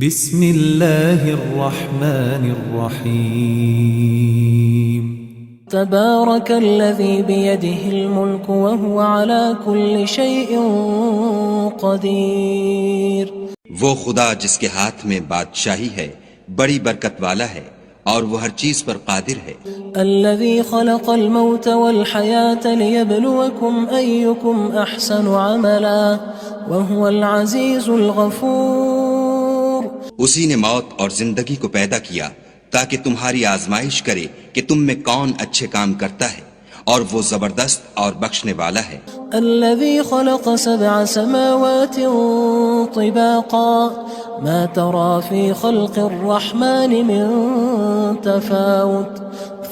بسم اللہ الرحمن الرحیم تبارك الذي بيده الملك وهو على كل شيء قدير. وہ خدا جس کے ہاتھ میں بادشاہی ہے بڑی برکت والا ہے اور وہ ہر چیز پر قادر ہے. الذي خلق الموت والحياة ليبلوكم أيكم أحسن عملا وهو العزيز الغفور. اسی نے موت اور زندگی کو پیدا کیا تاکہ تمہاری آزمائش کرے کہ تم میں کون اچھے کام کرتا ہے اور وہ زبردست اور بخشنے والا ہے. الذي خلق 7 سماوات طباقا ما ترى في خلق الرحمن من تفاوت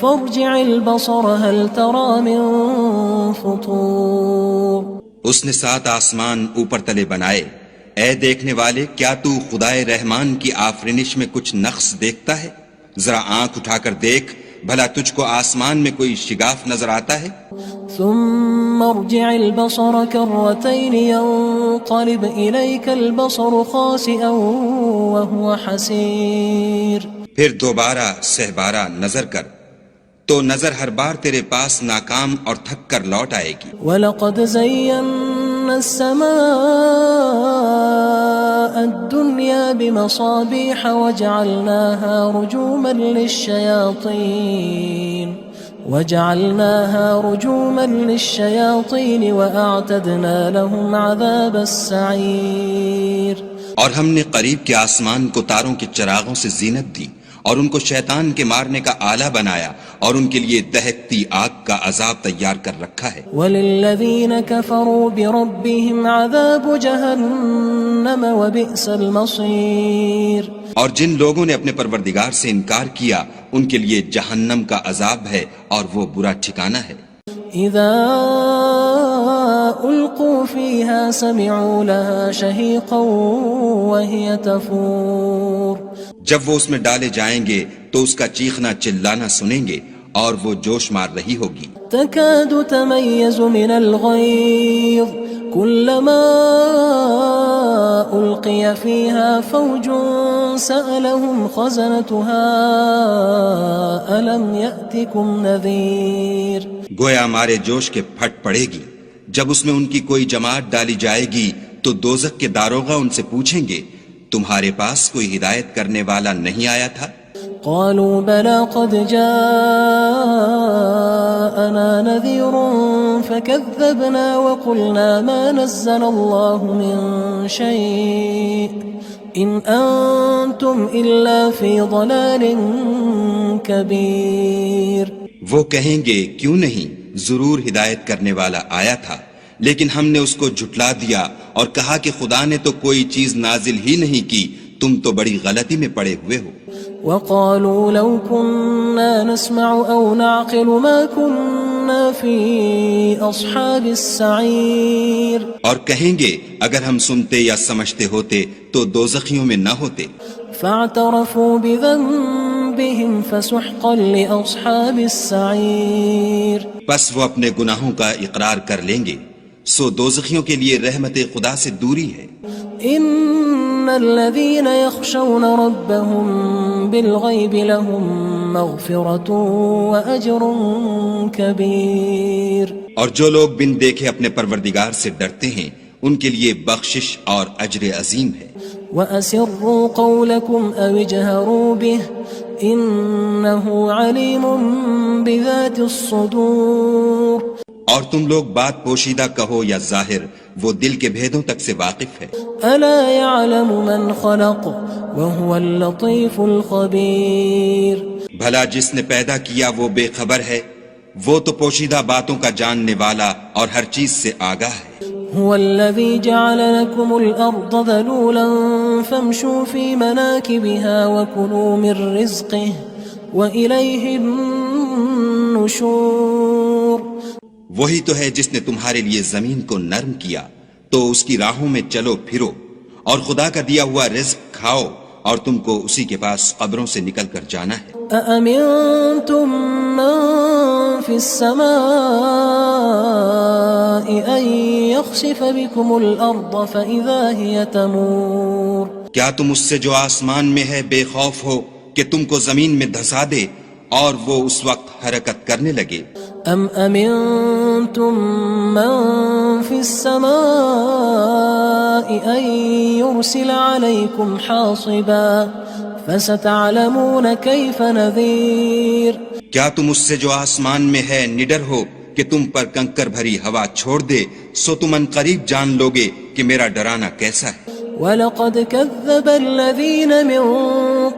فارجع البصر هل ترى من فطور. اس نے 7 آسمان اوپر تلے بنائے. اے دیکھنے والے کیا تو خدائے رحمان کی آفرینش میں کچھ نقص دیکھتا ہے؟ ذرا آنکھ اٹھا کر دیکھ بھلا تجھ کو آسمان میں کوئی شگاف نظر آتا ہے؟ ثم ارجع البصر كرتين ينقلب إليك البصر خاسئا وهو حسير. پھر دوبارہ سہبارہ نظر کر تو نظر ہر بار تیرے پاس ناکام اور تھک کر لوٹ آئے گی. وَلَقَدْ زَيَّنَّا السَّمَاءَ الدُّنْيَا بِمَصَابِيحَ وَجَعَلْنَاهَا رُجُومًا لِلشَّيَاطِينِ وَأَعْتَدْنَا لَهُمْ عَذَابَ السَّعِيرِ. اور ہم نے قریب کے آسمان کو تاروں کے چراغوں سے زینت دی اور ان کو شیطان کے مارنے کا آلہ بنایا اور ان کے لیے دہکتی آگ کا عذاب تیار کر رکھا ہے. وَلِلَّذِينَ كَفَرُوا بِرَبِّهِمْ عَذَابُ جَهَنَّمَ وَبِئْسَ الْمَصِيرُ. اور جن لوگوں نے اپنے پروردگار سے انکار کیا ان کے لیے جہنم کا عذاب ہے اور وہ برا ٹھکانہ ہے. اذا القوا فيها سمعوا لها شهيقا وهي تفور. جب وہ اس میں ڈالے جائیں گے تو اس کا چیخنا چلانا سنیں گے اور وہ جوش مار رہی ہوگی. تكاد تميز من الغيظ كلما ألقي فيها فوج سألهم خزنتها ألم يأتكم نذير. گویا مارے جوش کے پھٹ پڑے گی. جب اس میں ان کی کوئی جماعت ڈالی جائے گی تو دوزخ کے داروغہ ان سے پوچھیں گے تمہارے پاس کوئی ہدایت کرنے والا نہیں آیا تھا؟ قالوا بلى قد جاءنا نذير فكذبنا وقلنا ما نزل الله من شيء إن أنتم إلا في ضلال كبير. وہ کہیں گے کیوں نہیں، ضرور ہدایت کرنے والا آیا تھا لیکن ہم نے اس کو جھٹلا دیا اور کہا کہ خدا نے تو کوئی چیز نازل ہی نہیں کی، تم تو بڑی غلطی میں پڑے ہوئے ہو. وقالوا لو كنا نسمع أو نعقل ما كنا في أصحاب السعير. اور کہیں گے اگر ہم سنتے یا سمجھتے ہوتے تو دوزخیوں میں نہ ہوتے. فاعترفوا بذنبهم فسحقا لأصحاب السعير. پس وہ اپنے گناہوں کا اقرار کر لیں گے سو دوزخیوں کے لیے رحمت خدا سے دوری ہے. ان الذين يخشون ربهم بالغيب لهم مغفرة وأجر كبير. اور جو لوگ بن دیکھے اپنے پروردگار سے ڈرتے ہیں ان کے لیے بخشش اور اجر عظیم ہے. وَأَسِرُّوا قَوْلَكُمْ أَوِ اجْهَرُوا بِهِ إِنَّهُ عَلِيمٌ بِذَاتِ الصُّدُورِ. اور تم لوگ بات پوشیدہ کہو یا ظاہر وہ دل کے بھیدوں تک سے واقف ہے. أَلَا يَعْلَمُ مَنْ خَلَقَ وَهُوَ اللَّطِيفُ الْخَبِيرُ. بھلا جس نے پیدا کیا وہ بے خبر ہے، وہ تو پوشیدہ باتوں کا جاننے والا اور ہر چیز سے آگاہ ہے. هو الذي جعل لكم الأرض ذلولا فامشوا في مناكبها وكلوا من رزقه وإليه النشور. وہی تو ہے جس نے تمہارے لیے زمین کو نرم کیا تو اس کی راہوں میں چلو پھرو اور خدا کا دیا ہوا رزق کھاؤ اور تم کو اسی کے پاس قبروں سے نکل کر جانا ہے. أأمنتم من في السماء أن يخسف بكم الأرض فإذا هي تمور. کیا تم اس سے جو آسمان میں ہے بے خوف ہو کہ تم کو زمین میں دھسا دے اور وہ اس وقت حرکت کرنے لگے؟ ام امنتم من في السماء ان يرسل عليكم حاصبا فستعلمون كيف نذير کیا تم اس سے جو آسمان میں ہے نڈر ہو کہ تم پر کنکر بھری ہوا چھوڑ دے، سو تم ان قریب جان لوگے کہ میرا ڈرانا کیسا ہے۔ وَلَقَدْ كَذَّبَ الَّذِينَ مِن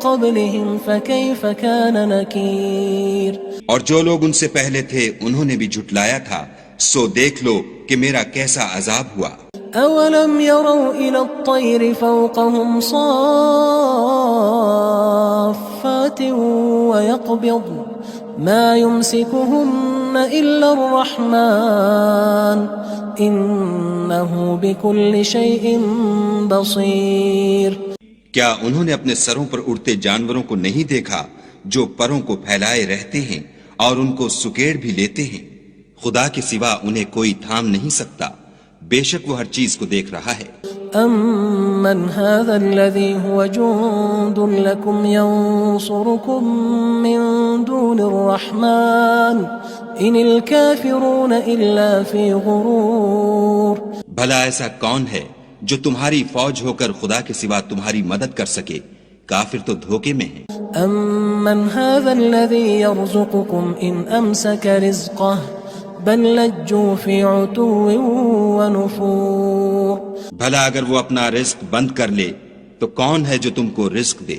قَبْلِهِمْ فَكَيْفَ كَانَ نَكِيرٌ اور جو لوگ ان سے پہلے تھے انہوں نے بھی جھٹلایا تھا، سو دیکھ لو کہ میرا کیسا عذاب ہوا۔ أَوَلَمْ يَرَوْا إِلَى الطَّيْرِ فَوْقَهُمْ صَافَّاتٍ وَيَقْبِضْنَ مَا يُمْسِكُهُنَّ إِلَّا الرَّحْمَنُ إِنَّهُ بِكُلِّ شَيْءٍ بَصِيرٌ کیا انہوں نے اپنے سروں پر اڑتے جانوروں کو نہیں دیکھا جو پروں کو پھیلائے رہتے ہیں اور ان کو سکیڑ بھی لیتے ہیں؟ خدا کے سوا انہیں کوئی تھام نہیں سکتا، بے شک وہ ہر چیز کو دیکھ رہا ہے۔ أَمَّنْ هَذَا الَّذِي هُوَ جُندٌ لَكُمْ يَنصُرُكُم مِّن دُونِ الرَّحْمَنِ إِنِ الْكَافِرُونَ إِلَّا فِي غُرُورٍ بھلا ایسا کون ہے جو تمہاری فوج ہو کر خدا کے سوا تمہاری مدد کر سکے؟ کافر تو دھوکے میں ہیں۔ أَمَّنْ هَذَا الَّذِي يَرْزُقُكُمْ إِنْ أَمْسَكَ رِزْقَهُ بَلْ لَجُّوا فِي عُتُوٍّ وَنُفُورٍ بھلا اگر وہ اپنا رزق بند کر لے تو کون ہے جو تم کو رزق دے؟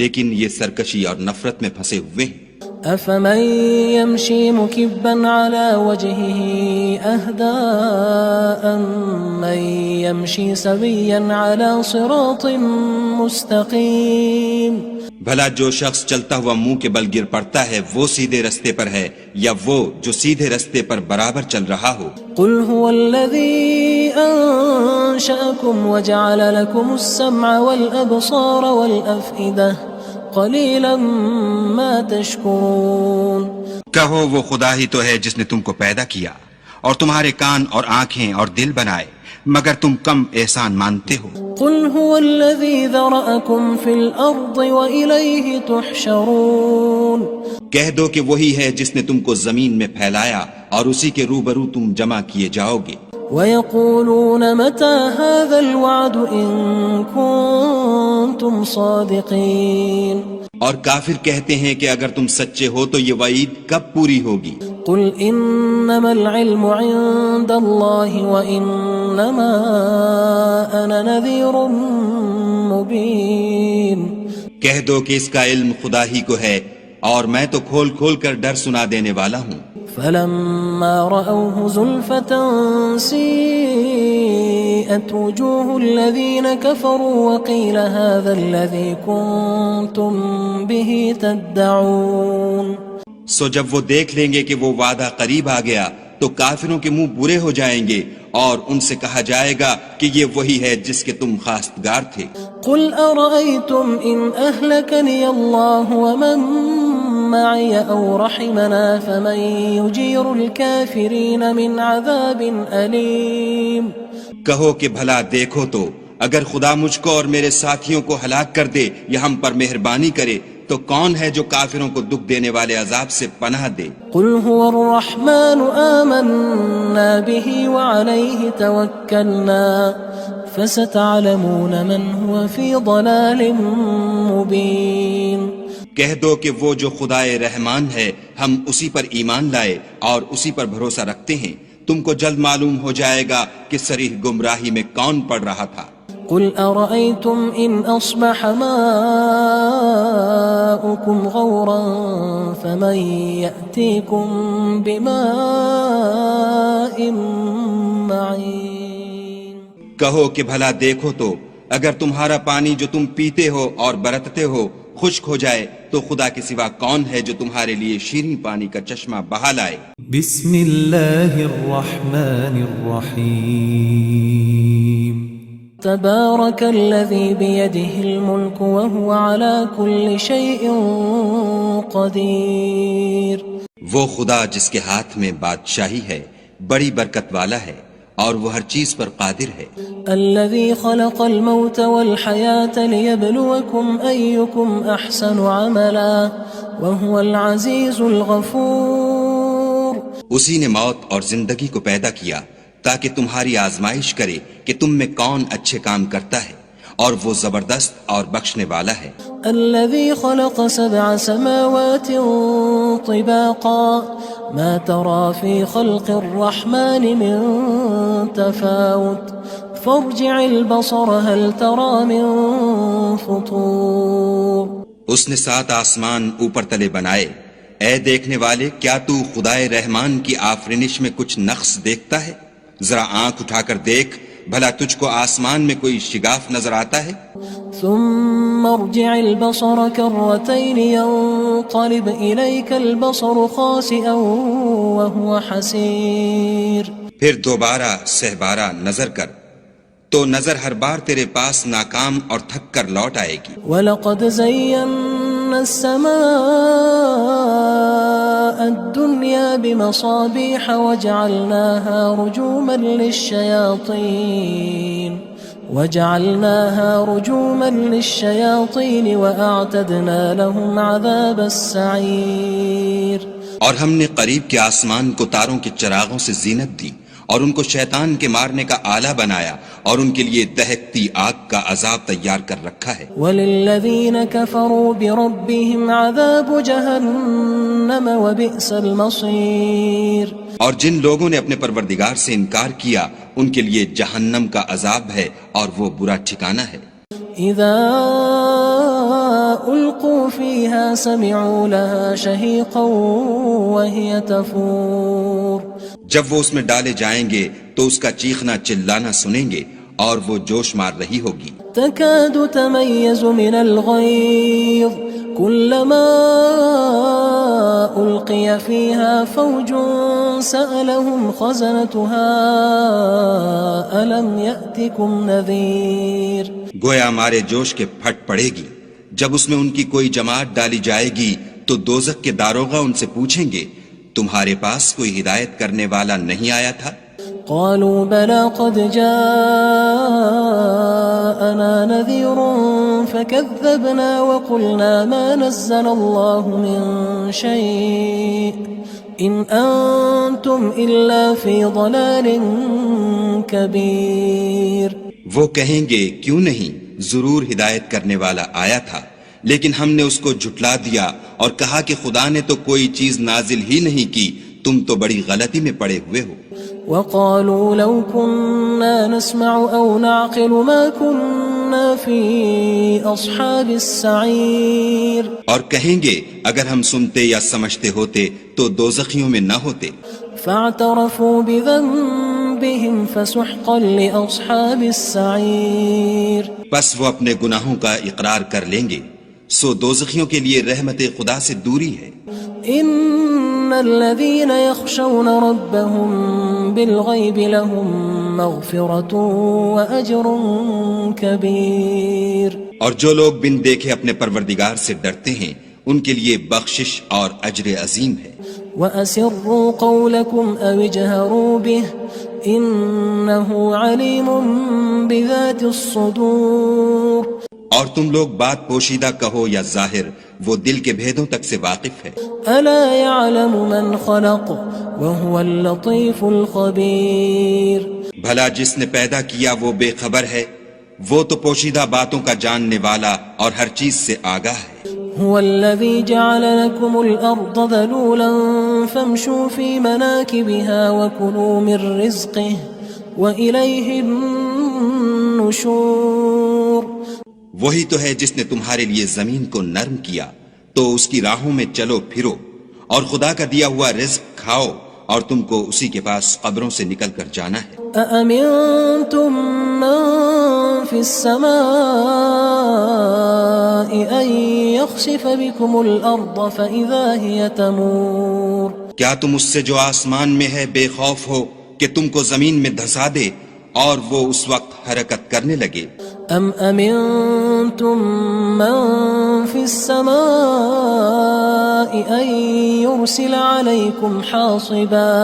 لیکن یہ سرکشی اور نفرت میں پھنسے ہوئے ہیں۔ أَفَمَن يَمْشِي مُكِبًّا عَلَى وَجْهِهِ أَهْدَىٰ أَمَّن يَمْشِي سَوِيًّا عَلَى صِرَاطٍ مُّسْتَقِيمٍ بھلا جو شخص چلتا ہوا منہ کے بل گر پڑتا ہے وہ سیدھے رستے پر ہے یا وہ جو سیدھے رستے پر برابر چل رہا ہو؟ قُلْ هُوَ الَّذِي أَنشَأَكُمْ وَجَعَلَ لَكُمُ السَّمْعَ وَالْأَبْصَارَ وَالْأَفْئِدَةَ قَلِيلًا مَا تَشْكُرُونَ کہو وہ خدا ہی تو ہے جس نے تم کو پیدا کیا اور تمہارے کان اور آنکھیں اور دل بنائے، مگر تم کم احسان مانتے ہو۔ قُلْ هُوَ الَّذِي ذَرَأَكُمْ فِي الْأَرْضِ وَإِلَيْهِ تُحْشَرُونَ کہہ دو کہ وہی ہے جس نے تم کو زمین میں پھیلایا اور اسی کے روبرو تم جمع کیے جاؤ گے۔ وَيَقُولُونَ مَتَى هَذَا الْوَعْدُ إِن كُنتُمْ صَادِقِينَ اور کافر کہتے ہیں کہ اگر تم سچے ہو تو یہ وعید کب پوری ہوگی؟ قُلْ إِنَّمَا الْعِلْمُ عِندَ اللَّهِ وَإِنَّمَا أَنَا نَذِيرٌ مُّبِينٌ کہہ دو کہ اس کا علم خدا ہی کو ہے اور میں تو کھول کھول کر ڈر سنا دینے والا ہوں۔ فَلَمَّا رَأَوْهُ زُلْفَةً سِيئَتْ وُجُوهُ الَّذِينَ كَفَرُوا وَقِيلَ هَذَا الَّذِي كُنتُم بِهِ تَدَّعُونَ سو جب وہ دیکھ لیں گے کہ وہ وعدہ قریب آ گیا تو کافروں کے منہ برے ہو جائیں گے اور ان سے کہا جائے گا کہ یہ وہی ہے جس کے تم خواستگار تھے۔ قُلْ أَرَأَيْتُمْ إِنْ أَهْلَكَنِيَ اللَّهُ وَمَن مَّعِيَ أَوْ رَحِمَنَا فَمَن يُجِيرُ الْكَافِرِينَ مِنْ عَذَابٍ أَلِيمٍ کہو کہ بھلا دیکھو تو اگر خدا مجھ کو اور میرے ساتھیوں کو ہلاک کر دے یا ہم پر مہربانی کرے تو کون ہے جو کافروں کو دکھ دینے والے عذاب سے پناہ دے؟ قُلْ هُوَ الرَّحْمَنُ آمَنَّا بِهِ وَعَلَيْهِ تَوَكَّلْنَا فَسَتَعْلَمُونَ مَنْ هُوَ فِي ضَلَالٍ مُّبِينٍ کہہ دو کہ وہ جو خدائے رحمان ہے ہم اسی پر ایمان لائے اور اسی پر بھروسہ رکھتے ہیں، تم کو جلد معلوم ہو جائے گا کہ صریح گمراہی میں کون پڑ رہا تھا۔ قُلْ أَرَأَيْتُمْ إِنْ أَصْبَحَ مَاؤُكُمْ غَوْرًا فَمَن يَأْتِيكُم بِمَاءٍ مَّعِينٍ کہو کہ بھلا دیکھو تو اگر تمہارا پانی جو تم پیتے ہو اور برتتے ہو خشک ہو جائے تو خدا کے سوا کون ہے جو تمہارے لیے شیریں پانی کا چشمہ بہا لائے؟ بسم اللہ الرحمن الرحیم تبارك الذي بيده الملك وهو على كل شيء قدير وہ خدا جس کے ہاتھ میں بادشاہی ہے بڑی برکت والا ہے اور وہ ہر چیز پر قادر ہے. الذي خلق الموت والحياة ليبلوكم أيكم أحسن عملا وهو العزيز الغفور. اسی نے موت اور زندگی کو پیدا کیا تاکہ تمہاری آزمائش کرے کہ تم میں کون اچھے کام کرتا ہے، اور وہ زبردست اور بخشنے والا ہے. الذي خلق 7 سماوات طباقا ما ترى في خلق الرحمن من تفاوت فارجع البصر هل ترى من فطور. اس نے 7 آسمان اوپر تلے بنائے. اے دیکھنے والے، کیا تو خدائے رحمان کی آفرینش میں کچھ نقص دیکھتا ہے؟ ذرا آنکھ اٹھا کر دیکھ، بھلا تجھ کو آسمان میں کوئی شگاف نظر آتا ہے؟ ثم ارجع البصر كرتين ينقلب إليك البصر خاسئا وهو حسير. پھر دوبارہ سہبارہ نظر کر تو نظر ہر بار تیرے پاس ناکام اور تھک کر لوٹ آئے گی. وَلَقَدْ زَيَّنَّا السَّمَاءَ الدُّنْيَا بِمَصَابِيحَ وَجَعَلْنَاهَا رُجُومًا لِلشَّيَاطِينِ وَأَعْتَدْنَا لَهُمْ عَذَابَ السَّعِيرِ. اور ہم نے قریب کے آسمان کو تاروں کے چراغوں سے زینت دی اور ان کو شیطان کے مارنے کا آلہ بنایا اور ان کے لیے دہکتی آگ کا عذاب تیار کر رکھا ہے. وَلِلَّذِينَ كَفَرُوا بِرَبِّهِمْ عَذَابُ جَهَنَّمَ وَبِئْسَ الْمَصِيرُ. اور جن لوگوں نے اپنے پروردگار سے انکار کیا ان کے لیے جہنم کا عذاب ہے اور وہ برا ٹھکانہ ہے. اذا القوا فيها سمعوا لها شهيقا وهي تفور. جب وہ اس میں ڈالے جائیں گے تو اس کا چیخنا چلانا سنیں گے اور وہ جوش مار رہی ہوگی. تكاد تميز من الغيظ كلما ألقي فيها فوج سألهم خزنتها ألم يأتكم نذير. گویا ہمارے جوش کے پھٹ پڑے گی. جب اس میں ان کی کوئی جماعت ڈالی جائے گی تو دوزخ کے داروغہ ان سے پوچھیں گے تمہارے پاس کوئی ہدایت کرنے والا نہیں آیا تھا؟ قالوا بلى قد جاءنا نذير فكذبنا وقلنا ما نزل الله من شيء إن أنتم إلا في ضلال كبير. وہ کہیں گے کیوں نہیں، ضرور ہدایت کرنے والا آیا تھا، لیکن ہم نے اس کو جھٹلا دیا اور کہا کہ خدا نے تو کوئی چیز نازل ہی نہیں کی، تم تو بڑی غلطی میں پڑے ہوئے ہو. وقالوا لو كنا نسمع أو نعقل ما كنا في أصحاب السعير. اور کہیں گے اگر ہم سنتے یا سمجھتے ہوتے تو دوزخیوں میں نہ ہوتے. فاعترفوا بذنبهم فسحقا لأصحاب السعير. بس وہ اپنے گناہوں کا اقرار کر لیں گے، سو دوزخیوں کے لیے رحمت خدا سے دوری ہے. ان الذين يخشون ربهم بالغيب لهم مغفرة واجر كبير. اور جو لوگ بن دیکھے اپنے پروردگار سے ڈرتے ہیں ان کے لیے بخشش اور اجر عظیم ہے. واسروا قولكم او اجهروا به انه عليم بذات الصدور. اور تم لوگ بات پوشیدہ کہو یا ظاہر، وہ دل کے بھیدوں تک سے واقف ہے. الا يعلم من خلق وهو اللطيف الخبير. بھلا جس نے پیدا کیا وہ بے خبر ہے، وہ تو پوشیدہ باتوں کا جاننے والا اور ہر چیز سے آگاہ ہے. هو الذي جعل لكم الأرض ذلولا فامشوا في مناكبها وكلوا من رزقه وإليه النشور. وہی تو ہے جس نے تمہارے لیے زمین کو نرم کیا تو اس کی راہوں میں چلو پھرو اور خدا کا دیا ہوا رزق کھاؤ اور تم کو اسی کے پاس قبروں سے نکل کر جانا ہے. أأمنتم من في السماء أن يخسف بكم الأرض فإذا هي تمور. کیا تم اس سے جو آسمان میں ہے بے خوف ہو کہ تم کو زمین میں دھسا دے اور وہ اس وقت حرکت کرنے لگے؟ ام امنتم من في السماء ان يرسل عليكم حاصبا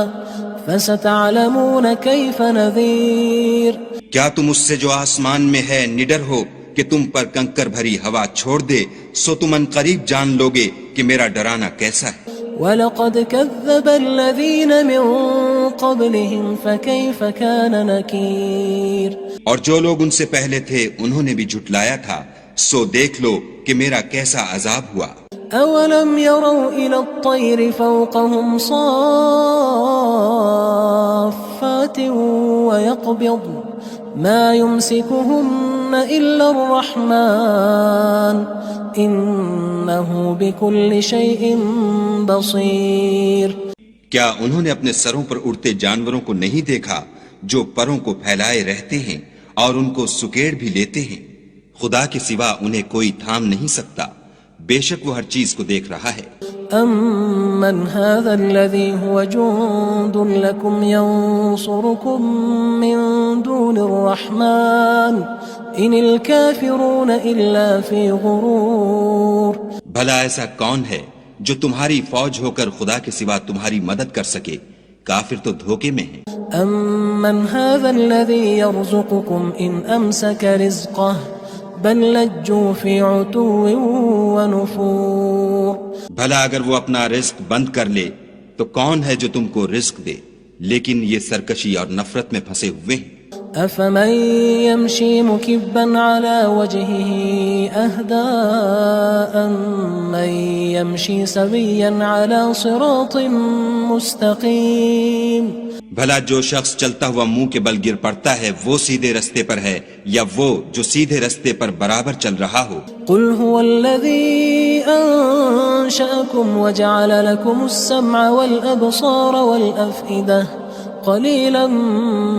فستعلمون كيف نذير کیا تم اس سے جو آسمان میں ہے نڈر ہو کہ تم پر کنکر بھری ہوا چھوڑ دے، سو تم ان قریب جان لوگے کہ میرا ڈرانا کیسا ہے۔ وَلَقَدْ كَذَّبَ الَّذِينَ مِن قَبْلِهِمْ فَكَيْفَ كَانَ نَكِيرٌ اور جو لوگ ان سے پہلے تھے انہوں نے بھی جھٹلایا تھا، سو دیکھ لو کہ میرا کیسا عذاب ہوا۔ أَوَلَمْ يَرَوْا إِلَى الطَّيْرِ فَوْقَهُمْ صَافَّاتٍ وَيَقْبِضْنَ مَا يُمْسِكُهُنَّ إِلَّا الرَّحْمَنُ إِنَّهُ بِكُلِّ شَيْءٍ بَصِيرٌ کیا انہوں نے اپنے سروں پر اڑتے جانوروں کو نہیں دیکھا جو پروں کو پھیلائے رہتے ہیں اور ان کو سکیڑ بھی لیتے ہیں؟ خدا کے سوا انہیں کوئی تھام نہیں سکتا، بے شک وہ ہر چیز کو دیکھ رہا ہے۔ أَمَّنْ هَذَا الَّذِي هُوَ جُندٌ لَكُمْ يَنصُرُكُم مِّن دُونِ الرَّحْمَنِ إِنِ الْكَافِرُونَ إِلَّا فِي غُرُورٍ بھلا ایسا کون ہے جو تمہاری فوج ہو کر خدا کے سوا تمہاری مدد کر سکے؟ کافر تو دھوکے میں ہیں۔ أَمَّنْ هَذَا الَّذِي يَرْزُقُكُمْ إِنْ أَمْسَكَ رِزْقَهُ بَل لَجُّوا فِي عُتُوٍّ وَنُفُورٍ بھلا اگر وہ اپنا رزق بند کر لے تو کون ہے جو تم کو رزق دے؟ لیکن یہ سرکشی اور نفرت میں پھنسے ہوئے ہیں۔ أَفَمَن يَمْشِي مُكِبًّا عَلَى وَجْهِهِ أَهْدَىٰ أَمَّن يَمْشِي سَوِيًّا عَلَى صِرَاطٍ مُّسْتَقِيمٍ بھلا جو شخص چلتا ہوا منہ کے بل گر پڑتا ہے وہ سیدھے رستے پر ہے یا وہ جو سیدھے رستے پر برابر چل رہا ہو؟ قُلْ هُوَ الَّذِي أَنشَأَكُمْ وَجَعَلَ لَكُمُ السَّمْعَ وَالْأَبْصَارَ وَالْأَفْئِدَةَ قَلِيلًا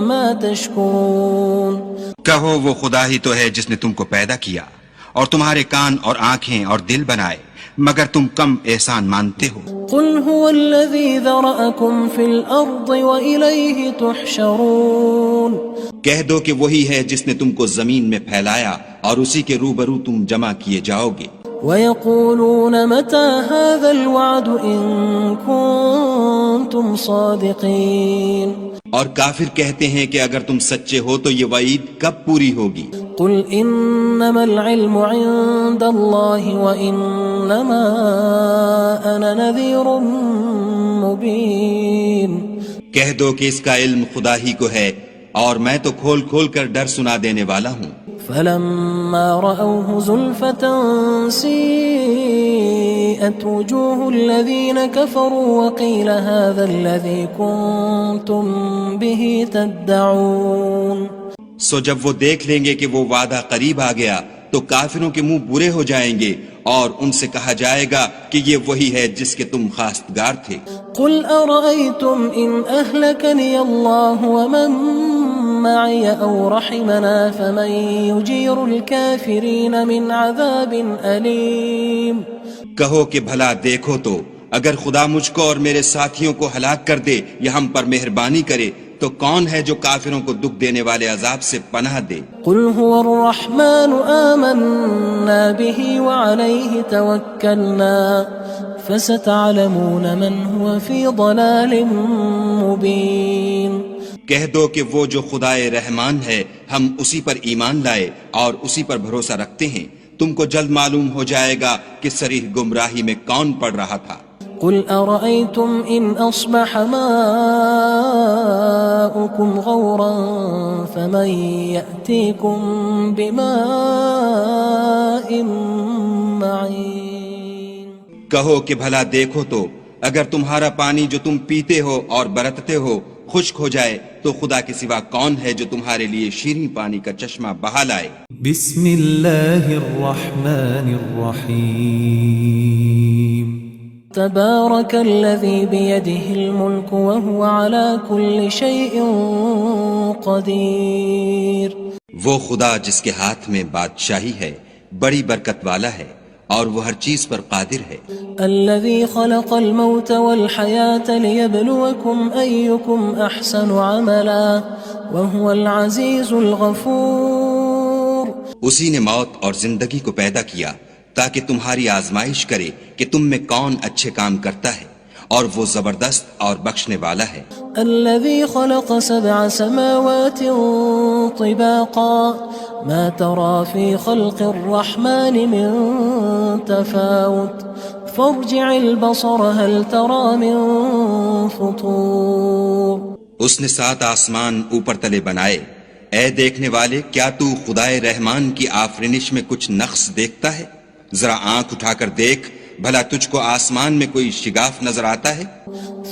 مَا تَشْكُرُونَ کہو وہ خدا ہی تو ہے جس نے تم کو پیدا کیا اور تمہارے کان اور آنکھیں اور دل بنائے، مگر تم کم احسان مانتے ہو۔ قُلْ هُوَ الَّذِي ذَرَأَكُمْ فِي الْأَرْضِ وَإِلَيْهِ تُحْشَرُونَ کہہ دو کہ وہی ہے جس نے تم کو زمین میں پھیلایا اور اسی کے روبرو تم جمع کیے جاؤ گے۔ وَيَقُولُونَ مَتَى هَذَا الْوَعْدُ إِن كُنتُمْ صَادِقِينَ اور کافر کہتے ہیں کہ اگر تم سچے ہو تو یہ وعید کب پوری ہوگی؟ قُلْ إِنَّمَا الْعِلْمُ عِندَ اللَّهِ وَإِنَّمَا أَنَا نَذِيرٌ مُّبِينٌ کہہ دو کہ اس کا علم خدا ہی کو ہے اور میں تو کھول کھول کر ڈر سنا دینے والا ہوں۔ فَلَمَّا رَأَوْهُ زُلْفَةً سِيئَتْ وُجُوهُ الَّذِينَ كَفَرُوا وَقِيلَ هَذَا الَّذِي كُنتُم بِهِ تَدَّعُونَ سو جب وہ دیکھ لیں گے کہ وہ وعدہ قریب آ گیا تو کافروں کے منہ برے ہو جائیں گے اور ان سے کہا جائے گا کہ یہ وہی ہے جس کے تم خواستگار تھے۔ قُلْ أَرَأَيْتُمْ إِنْ أَهْلَكَنِيَ اللَّهُ وَمَن مَّعِيَ أَوْ رَحِمَنَا فَمَن يُجِيرُ الْكَافِرِينَ مِنْ عَذَابٍ أَلِيمٍ کہو کہ بھلا دیکھو تو اگر خدا مجھ کو اور میرے ساتھیوں کو ہلاک کر دے یا ہم پر مہربانی کرے تو کون ہے جو کافروں کو دکھ دینے والے عذاب سے پناہ دے؟ قُلْ هُوَ الرَّحْمَنُ آمَنَّا بِهِ وَعَلَيْهِ تَوَكَّلْنَا فَسَتَعْلَمُونَ مَنْ هُوَ فِي ضَلَالٍ مُّبِينٍ کہہ دو کہ وہ جو خدائے رحمان ہے ہم اسی پر ایمان لائے اور اسی پر بھروسہ رکھتے ہیں، تم کو جلد معلوم ہو جائے گا کہ صریح گمراہی میں کون پڑ رہا تھا۔ قُلْ أَرَأَيْتُمْ إِنْ أَصْبَحَ مَاؤُكُمْ غَوْرًا فَمَن يَأْتِيكُم بِمَاءٍ مَّعِينٍ کہو کہ بھلا دیکھو تو اگر تمہارا پانی جو تم پیتے ہو اور برتتے ہو خشک ہو جائے تو خدا کے سوا کون ہے جو تمہارے لیے شیریں پانی کا چشمہ بہا لائے؟ بسم اللہ الرحمن الرحیم تبارك الذي بيده الملك وهو على كل شيء قدير وہ خدا جس کے ہاتھ میں بادشاہی ہے بڑی برکت والا ہے اور وہ ہر چیز پر قادر ہے۔ الذي خلق الموت والحياة ليبلوكم أيكم أحسن عملا وهو العزيز الغفور اسی نے موت اور زندگی کو پیدا کیا تاکہ تمہاری آزمائش کرے کہ تم میں کون اچھے کام کرتا ہے، اور وہ زبردست اور بخشنے والا ہے۔ الذي خلق 7 سماوات طباقا ما ترى في خلق الرحمن من تفاوت فارجع البصر هل ترى من فطور۔ اس نے 7 آسمان اوپر تلے بنائے، اے دیکھنے والے کیا تو خدائے رحمان کی آفرینش میں کچھ نقص دیکھتا ہے؟ ذرا آنکھ اٹھا کر دیکھ، بھلا تجھ کو آسمان میں کوئی شگاف نظر آتا ہے؟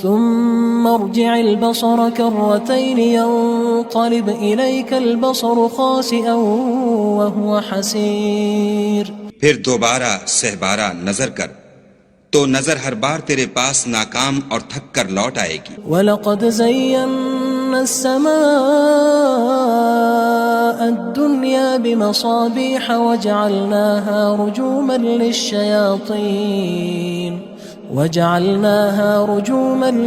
ثم ارجع البصر كرتين ينقلب إليك البصر خاسئا وهو حسير۔ پھر دوبارہ سہبارہ نظر کر تو نظر ہر بار تیرے پاس ناکام اور تھک کر لوٹ آئے گی۔ وَلَقَدْ زَيَّنَّا السَّمَاءَ الدُّنْيَا بِمَصَابِيحَ وَجَعَلْنَاهَا رُجُومًا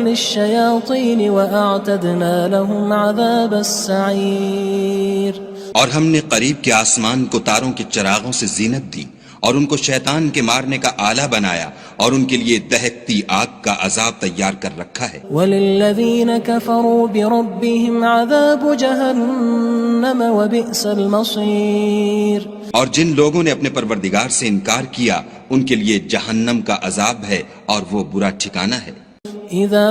لِلشَّيَاطِينِ وَأَعْتَدْنَا لَهُمْ عَذَابَ السَّعِيرِ۔ اور ہم نے قریب کے آسمان کو تاروں کے چراغوں سے زینت دی اور ان کو شیطان کے مارنے کا آلہ بنایا اور ان کے لیے دہکتی آگ کا عذاب تیار کر رکھا ہے۔ وَلِلَّذِينَ كَفَرُوا بِرَبِّهِمْ عَذَابُ جَهَنَّمَ وَبِئْسَ الْمَصِيرُ۔ اور جن لوگوں نے اپنے پروردگار سے انکار کیا ان کے لیے جہنم کا عذاب ہے اور وہ برا ٹھکانہ ہے۔ اذا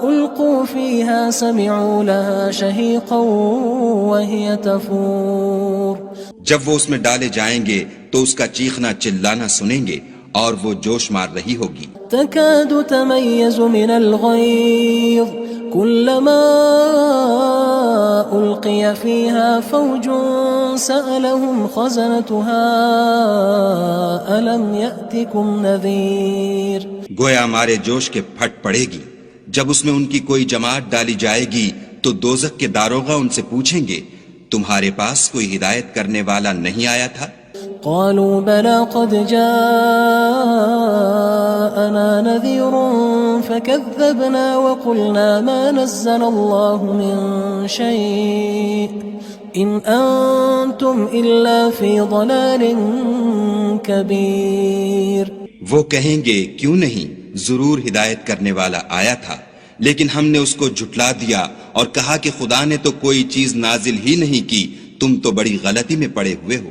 القوا فيها سمعوا لها شهيقا وهي تفور۔ جب وہ اس میں ڈالے جائیں گے تو اس کا چیخنا چلانا سنیں گے اور وہ جوش مار رہی ہوگی۔ تكاد تميز من الغيظ كلما ألقي فيها فوج سألهم خزنتها ألم يأتكم نذير۔ گویا ہمارے جوش کے پھٹ پڑے گی جب اس میں ان کی کوئی جماعت ڈالی جائے گی تو دوزخ کے داروغہ ان سے پوچھیں گے تمہارے پاس کوئی ہدایت کرنے والا نہیں آیا تھا؟ قالوا بلى قد جاءنا نذير فكذبنا وقلنا ما نزل الله من شيء إن أنتم إلا في ضلال كبير۔ وہ کہیں گے کیوں نہیں، ضرور ہدایت کرنے والا آیا تھا، لیکن ہم نے اس کو جھٹلا دیا اور کہا کہ خدا نے تو کوئی چیز نازل ہی نہیں کی، تم تو بڑی غلطی میں پڑے ہوئے ہو۔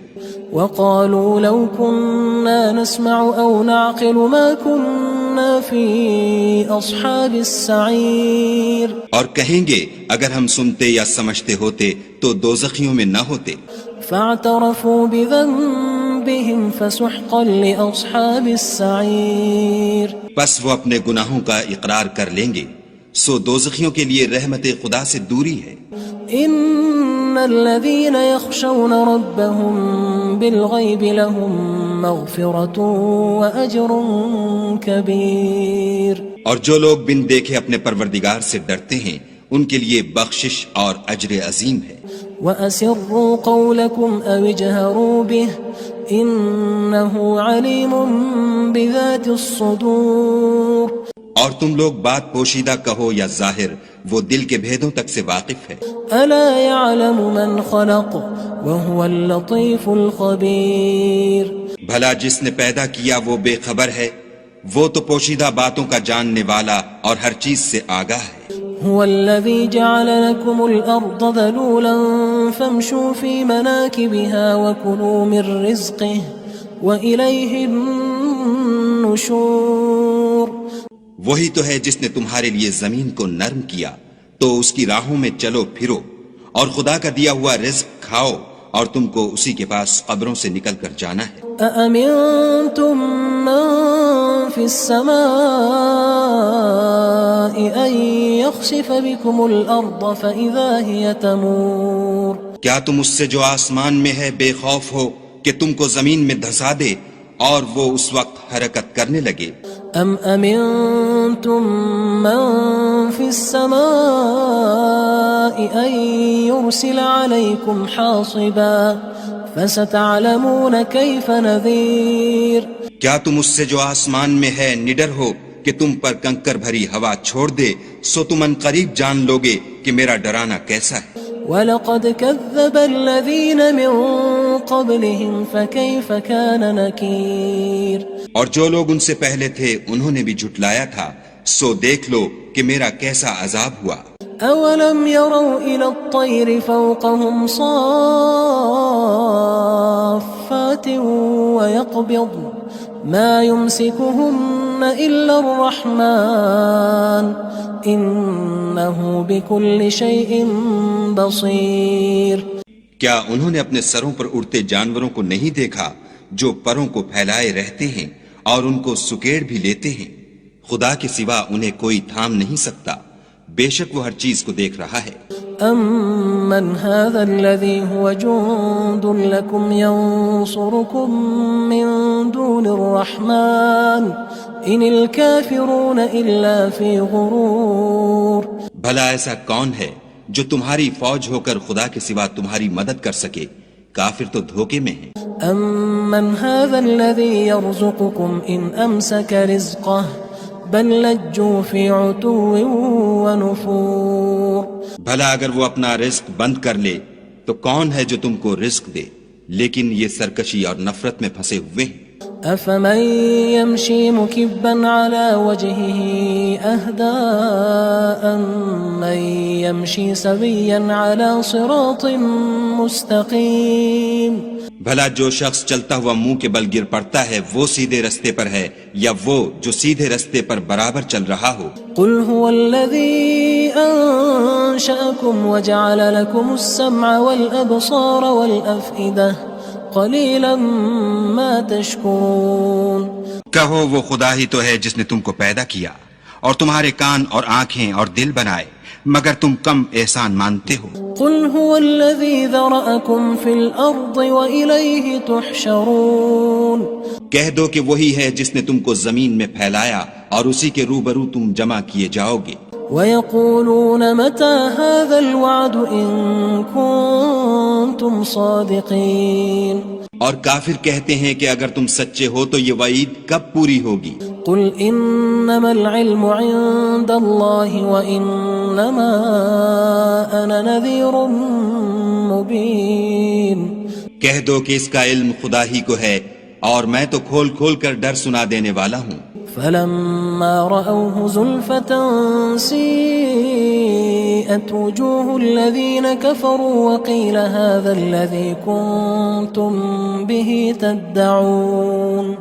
وقالوا لو كنا نسمع أو نعقل ما كنا في أصحاب السعير۔ اور کہیں گے اگر ہم سنتے یا سمجھتے ہوتے تو دوزخیوں میں نہ ہوتے۔ فاعترفوا بذنبهم فسحقا لأصحاب السعير۔ پس وہ اپنے گناہوں کا اقرار کر لیں گے، سو دوزخیوں کے لیے رحمت خدا سے دوری ہے۔ ان الذين يخشون ربهم بالغيب لهم مغفرة واجر كبير۔ اور جو لوگ بن دیکھے اپنے پروردگار سے ڈرتے ہیں ان کے لیے بخشش اور اجر عظیم ہے۔ وَأَسِرُّوا قَوْلَكُمْ أَوِ اجْهَرُوا بِهِ إِنَّهُ عَلِيمٌ بِذَاتِ الصُّدُورِ۔ اور تم لوگ بات پوشیدہ کہو یا ظاہر، وہ دل کے بھیدوں تک سے واقف ہے۔ أَلَا يَعْلَمُ مَنْ خَلَقَ وَهُوَ اللَّطِيفُ الْخَبِيرُ۔ بھلا جس نے پیدا کیا وہ بے خبر ہے، وہ تو پوشیدہ باتوں کا جاننے والا اور ہر چیز سے آگاہ ہے۔ هو الذي جعل لكم الأرض ذلولا فامشوا في مناكبها وكلوا من رزقه وإليه النشور۔ وہی تو ہے جس نے تمہارے لیے زمین کو نرم کیا تو اس کی راہوں میں چلو پھرو اور خدا کا دیا ہوا رزق کھاؤ اور تم کو اسی کے پاس قبروں سے نکل کر جانا ہے۔ أأمنتم من في السماء أن يخسف بكم الأرض فإذا هي تمور۔ کیا تم اس سے جو آسمان میں ہے بے خوف ہو کہ تم کو زمین میں دھسا دے اور وہ اس وقت حرکت کرنے لگے؟ ام امنتم من في السماء ان يرسل عليكم حاصبا فستعلمون كيف نذير۔ کیا تم اس سے جو آسمان میں ہے نڈر ہو کہ تم پر کنکر بھری ہوا چھوڑ دے، سو تم ان قریب جان لوگے کہ میرا ڈرانا کیسا ہے۔ وَلَقَدْ كَذَّبَ الَّذِينَ مِن قبلهم فكيف كان نكير اور جو لوگ ان سے پہلے تھے انہوں نے بھی جھٹلایا تھا، سو دیکھ لو کہ میرا کیسا عذاب ہوا۔ أولم يروا إلى الطير فوقهم صافات ويقبض ما يمسكهن إلا الرحمن إنه بكل شيء بصير۔ کیا انہوں نے اپنے سروں پر اڑتے جانوروں کو نہیں دیکھا جو پروں کو پھیلائے رہتے ہیں اور ان کو سکیڑ بھی لیتے ہیں؟ خدا کے سوا انہیں کوئی تھام نہیں سکتا، بے شک وہ ہر چیز کو دیکھ رہا ہے۔ أَمَّنْ هَذَا الَّذِي هُوَ جُندٌ لَكُمْ يَنصُرُكُم مِّن دُونِ الرَّحْمَٰنِ إِنِ الْكَافِرُونَ إِلَّا فِي غُرُورٍ۔ بھلا ایسا کون ہے جو تمہاری فوج ہو کر خدا کے سوا تمہاری مدد کر سکے؟ کافر تو دھوکے میں ہیں۔ أَمَّنْ هَذَا الَّذِي يَرْزُقُكُمْ إِنْ أَمْسَكَ رِزْقَهُ بل لجوا في عتو ونفور۔ بھلا اگر وہ اپنا رزق بند کر لے تو کون ہے جو تم کو رزق دے، لیکن یہ سرکشی اور نفرت میں پھنسے ہوئے ہیں۔ أفمن يمشي مكبا على وجهه أهدى أمن يمشي سويا على صراط مستقيم۔ بھلا جو شخص چلتا ہوا منہ کے بل گر پڑتا ہے وہ سیدھے رستے پر ہے یا وہ جو سیدھے رستے پر برابر چل رہا ہو؟ قل هو الذي أنشأكم وجعل لكم السمع والأبصار والأفئدة قلیلا ما تشکرون۔ کہو وہ خدا ہی تو ہے جس نے تم کو پیدا کیا اور تمہارے کان اور آنکھیں اور دل بنائے، مگر تم کم احسان مانتے ہو۔ قل هو الذی ذرأکم فی الارض وإلیہ تحشرون۔ کہہ دو کہ وہی ہے جس نے تم کو زمین میں پھیلایا اور اسی کے روبرو تم جمع کیے جاؤ گے۔ وَيَقُولُونَ مَتَى هَذَا الْوَعْدُ إِن كُنتُمْ صَادِقِينَ۔ اور کافر کہتے ہیں کہ اگر تم سچے ہو تو یہ وعید کب پوری ہوگی؟ قُلْ إِنَّمَا الْعِلْمُ عِندَ اللَّهِ وَإِنَّمَا أَنَا نَذِيرٌ مُبِينٌ۔ کہہ دو کہ اس کا علم خدا ہی کو ہے اور میں تو کھول کھول کر ڈر سنا دینے والا ہوں۔ فلما رأوه زلفة سيئت وجوه الذين كفروا وقيل هذا الذي كنتم به تدعون۔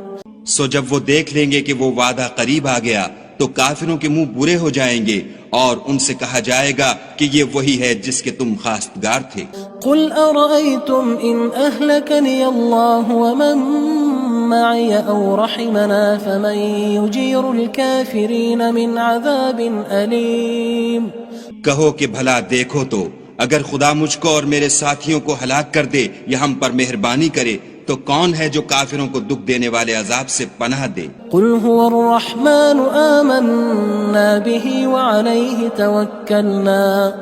سو جب وہ دیکھ لیں گے کہ وہ وعدہ قریب آ گیا تو کافروں کے منہ برے ہو جائیں گے اور ان سے کہا جائے گا کہ یہ وہی ہے جس کے تم خواستگار تھے۔ قل أرأيتم إن أهلكني الله ومن معي أو رحمنا فمن يجير الكافرين من عذاب أليم۔ کہو کہ بھلا دیکھو تو اگر خدا مجھ کو اور میرے ساتھیوں کو ہلاک کر دے یا ہم پر مہربانی کرے تو کون ہے جو کافروں کو دکھ دینے والے عذاب سے پناہ دے؟ قل هو الرحمن آمنا به وعليه توكلنا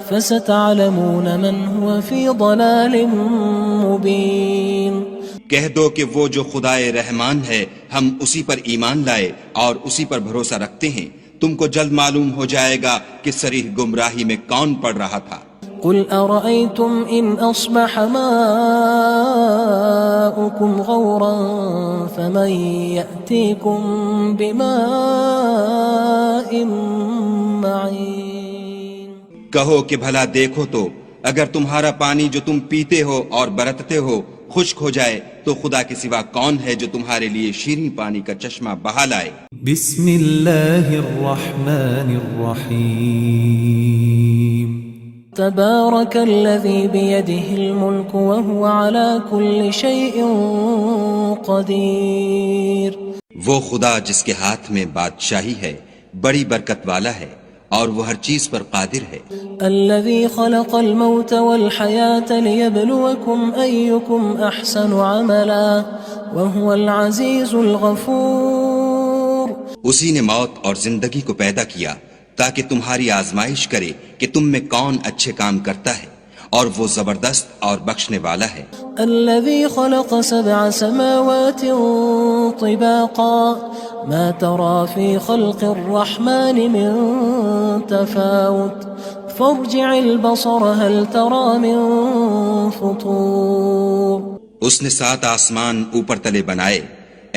فستعلمون من هو في ضلال مبين۔ کہہ دو کہ وہ جو خدائے رحمان ہے ہم اسی پر ایمان لائے اور اسی پر بھروسہ رکھتے ہیں، تم کو جلد معلوم ہو جائے گا کہ صریح گمراہی میں کون پڑ رہا تھا۔ قل أرأيتم إن أصبح ماؤكم غورا فمن يأتيكم بماء معين۔ کہو کہ بھلا دیکھو تو اگر تمہارا پانی جو تم پیتے ہو اور برتتے ہو خشک ہو جائے تو خدا کے سوا کون ہے جو تمہارے لیے شیریں پانی کا چشمہ بہا لائے؟ بسم اللہ الرحمن الرحیم۔ تبارك الذي بيده الملك وهو على كل شيء قدير۔ وہ خدا جس کے ہاتھ میں بادشاہی ہے بڑی برکت والا ہے اور وہ ہر چیز پر قادر ہے۔ الذي خلق الموت والحياة ليبلوكم أيكم أحسن عملا وهو العزيز الغفور۔ اسی نے موت اور زندگی کو پیدا کیا تاکہ تمہاری آزمائش کرے کہ تم میں کون اچھے کام کرتا ہے اور وہ زبردست اور بخشنے والا ہے۔ الذي خلق 7 سماوات طباقا ما ترى في خلق الرحمن من تفاوت فارجع البصر هل ترى من فطور۔ اس نے 7 آسمان اوپر تلے بنائے،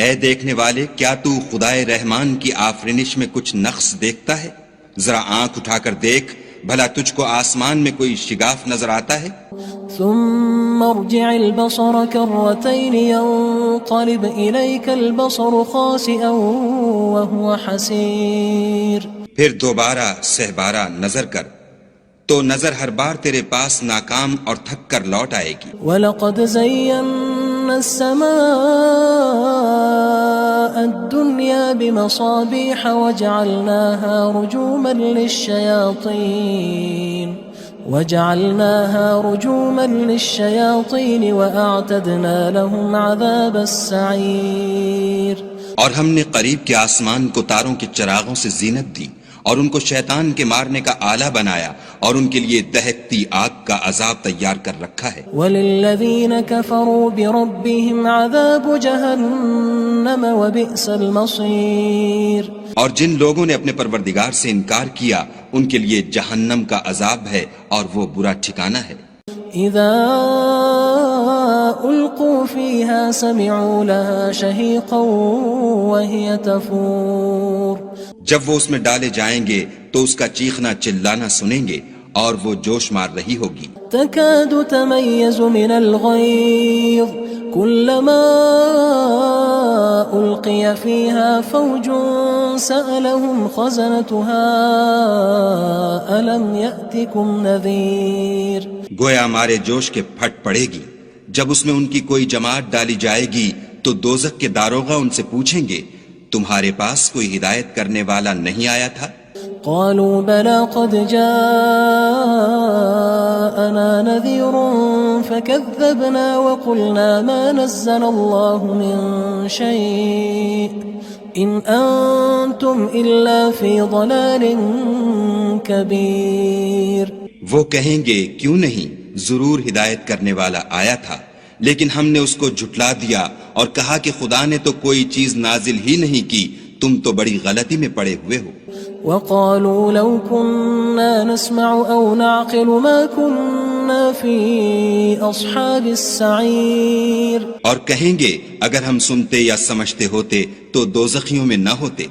اے دیکھنے والے کیا تو خدائے رحمان کی آفرینش میں کچھ نقص دیکھتا ہے؟ ذرا آنکھ اٹھا کر دیکھ، بھلا تجھ کو آسمان میں کوئی شگاف نظر آتا ہے؟ ثم ارجع البصر كرتين ينقلب إليك البصر خاسئا وهو حسير. پھر دوبارہ سہبارہ نظر کر تو نظر ہر بار تیرے پاس ناکام اور تھک کر لوٹ آئے گی. وَلَقَدْ زَيَّنَّا السَّمَاءَ الدُّنْيَا بِمَصَابِيحَ وَجَعَلْنَاهَا رُجُومًا لِلشَّيَاطِينِ وَأَعْتَدْنَا لَهُمْ عَذَابَ السَّعِيرِ. اور ہم نے قریب کے آسمان کو تاروں کے چراغوں سے زینت دی اور ان کو شیطان کے مارنے کا آلہ بنایا اور ان کے لیے دہکتی آگ کا عذاب تیار کر رکھا ہے. وَلِلَّذِينَ كَفَرُوا بِرَبِّهِمْ عَذَابُ جَهَنَّمَ وَبِئْسَ الْمَصِيرُ. اور جن لوگوں نے اپنے پروردگار سے انکار کیا ان کے لیے جہنم کا عذاب ہے اور وہ برا ٹھکانہ ہے. اذا القوا فيها سمعوا لها شهيقا وهي تفور. جب وہ اس میں ڈالے جائیں گے تو اس کا چیخنا چلانا سنیں گے اور وہ جوش مار رہی ہوگی. تكاد تميز من الغيظ كلما ألقي فيها فوج سألهم خزنتها ألم يأتكم نذير. گویا ہمارے جوش کے پھٹ پڑے گی جب اس میں ان کی کوئی جماعت ڈالی جائے گی تو دوزخ کے داروغہ ان سے پوچھیں گے تمہارے پاس کوئی ہدایت کرنے والا نہیں آیا تھا؟ قالوا بلى قد جاءنا نذير فكذبنا وقلنا ما نزل الله من شيء إن أنتم إلا في ضلال كبير. وہ کہیں گے کیوں نہیں، ضرور ہدایت کرنے والا آیا تھا، لیکن ہم نے اس کو جھٹلا دیا اور کہا کہ خدا نے تو کوئی چیز نازل ہی نہیں کی، تم تو بڑی غلطی میں پڑے ہوئے ہو. وقالوا لو كنا نسمع أو نعقل ما كنا في أصحاب السعير. اور کہیں گے اگر ہم سنتے یا سمجھتے ہوتے تو دوزخیوں میں نہ ہوتے.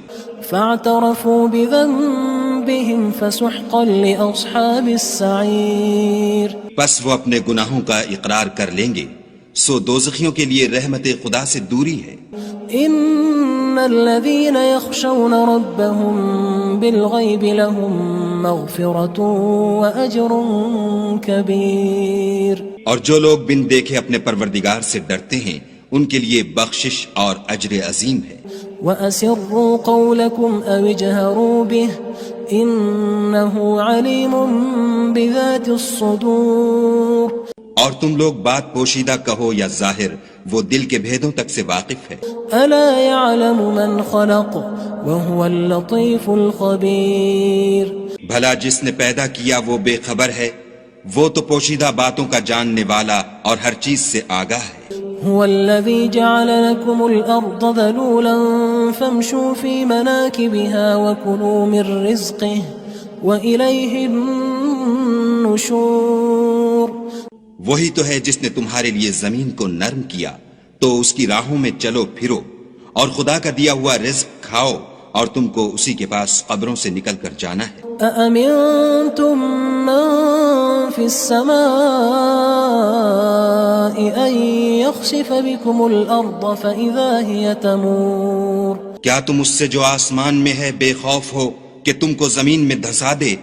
فاعترفوا بذنبهم فسحقا لأصحاب السعير. پس وہ اپنے گناہوں کا اقرار کر لیں گے، سو دوزخیوں کے لیے رحمت خدا سے دوری ہے. ان الذين يخشون ربهم بالغيب لهم مغفرة واجر كبير. اور جو لوگ بن دیکھے اپنے پروردگار سے ڈرتے ہیں ان کے لیے بخشش اور اجر عظیم ہے. واسروا قولكم او اجهروا به انه عليم بذات الصدور. اور تم لوگ بات پوشیدہ کہو یا ظاہر، وہ دل کے بھیدوں تک سے واقف ہے. الا يعلم من خلق وهو اللطيف الخبير. بھلا جس نے پیدا کیا وہ بے خبر ہے، وہ تو پوشیدہ باتوں کا جاننے والا اور ہر چیز سے آگاہ ہے. هو الذي جعل لكم الأرض ذلولا فامشوا في مناكبها وكلوا من رزقه وإليه النشور. وہی تو ہے جس نے تمہارے لیے زمین کو نرم کیا تو اس کی راہوں میں چلو پھرو اور خدا کا دیا ہوا رزق کھاؤ اور تم کو اسی کے پاس قبروں سے نکل کر جانا ہے. أأمنتم من في السماء أن يخسف بكم الأرض فإذا هي تمور. کیا تم اس سے جو آسمان میں ہے بے خوف ہو کہ تم کو زمین میں دھسا دے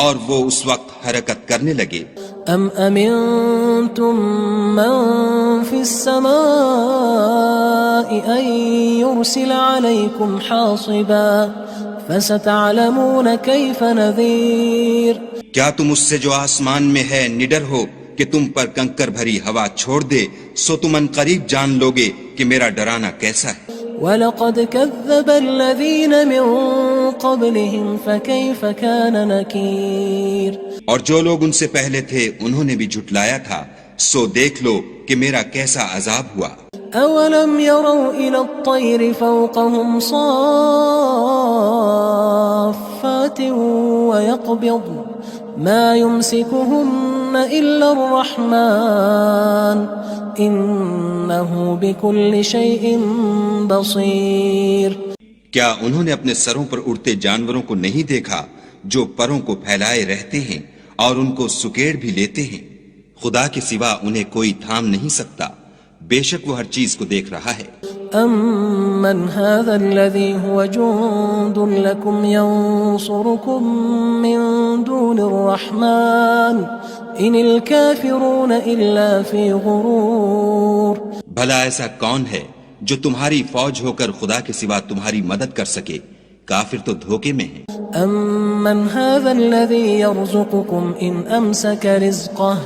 اور وہ اس وقت حرکت کرنے لگے؟ ام امنتم من في السماء ان يرسل عليكم حاصبا فستعلمون كيف نذير. کیا تم اس سے جو آسمان میں ہے نڈر ہو کہ تم پر کنکر بھری ہوا چھوڑ دے، سو تم ان قریب جان لوگے کہ میرا ڈرانا کیسا ہے. وَلَقَدْ كَذَّبَ الَّذِينَ مِن قَبْلِهِمْ فَكَيْفَ كَانَ نَكِيرٌ. اور جو لوگ ان سے پہلے تھے انہوں نے بھی جھٹلایا تھا، سو دیکھ لو کہ میرا کیسا عذاب ہوا. أَوَلَمْ يَرَوْا إِلَى الطَّيْرِ فَوْقَهُمْ صَافَّاتٍ وَيَقْبِضْنَ مَا يُمْسِكُهُنَّ إِلَّا الرَّحْمَنُ إنه بكل شيء بصير. کیا انہوں نے اپنے سروں پر اڑتے جانوروں کو نہیں دیکھا جو پروں کو پھیلائے رہتے ہیں اور ان کو سکیڑ بھی لیتے ہیں؟ خدا کے سوا انہیں کوئی تھام نہیں سکتا، بے شک وہ ہر چیز کو دیکھ رہا ہے. أَمَّنْ هَذَا الَّذِي هُوَ جُندٌ لَكُمْ يَنصُرُكُم مِّن دُونِ الرَّحْمَنِ إِنِ الْكَافِرُونَ إِلَّا فِي غُرُورٍ. بھلا ایسا کون ہے جو تمہاری فوج ہو کر خدا کے سوا تمہاری مدد کر سکے؟ کافر تو دھوکے میں ہیں. أَمَّنْ هَذَا الَّذِي يَرْزُقُكُمْ إِنْ أَمْسَكَ رِزْقَهُ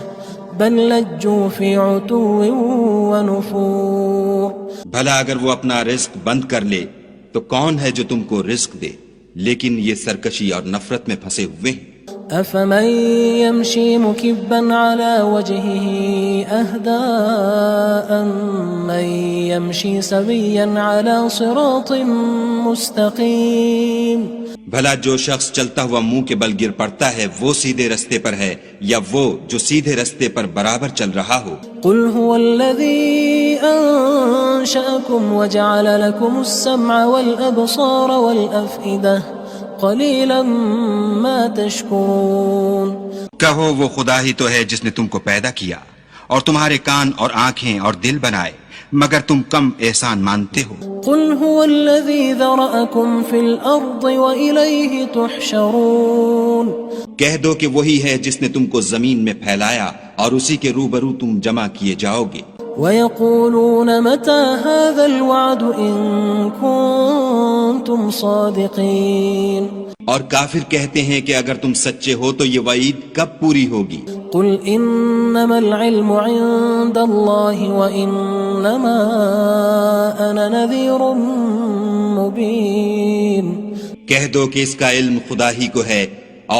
بل لجوا فی عتو ونفور. بھلا اگر وہ اپنا رزق بند کر لے تو کون ہے جو تم کو رزق دے؟ لیکن یہ سرکشی اور نفرت میں پھنسے ہوئے ہیں. افمن يمشي مكبا على وجهه اهدى من يمشي سويا على صراط مستقيم. بھلا جو شخص چلتا ہوا منہ کے بل گر پڑتا ہے وہ سیدھے رستے پر ہے یا وہ جو سیدھے رستے پر برابر چل رہا ہو؟ قل هو الذي انشأكم وجعل لكم السمع والابصار والافئدة قلیلا ما تشکرون. کہو وہ خدا ہی تو ہے جس نے تم کو پیدا کیا اور تمہارے کان اور آنکھیں اور دل بنائے، مگر تم کم احسان مانتے ہو. قل هو الذی ذرأکم فی الارض وإلیہ تحشرون. کہہ دو کہ وہی ہے جس نے تم کو زمین میں پھیلایا اور اسی کے روبرو تم جمع کیے جاؤ گے. وَيَقُولُونَ مَتَى هَذَا الْوَعْدُ إِن كُنتُمْ صَادِقِينَ. اور کافر کہتے ہیں کہ اگر تم سچے ہو تو یہ وعید کب پوری ہوگی؟ قُلْ إِنَّمَا الْعِلْمُ عِندَ اللَّهِ وَإِنَّمَا أَنَا نَذِيرٌ مُبِينٌ. کہہ دو کہ اس کا علم خدا ہی کو ہے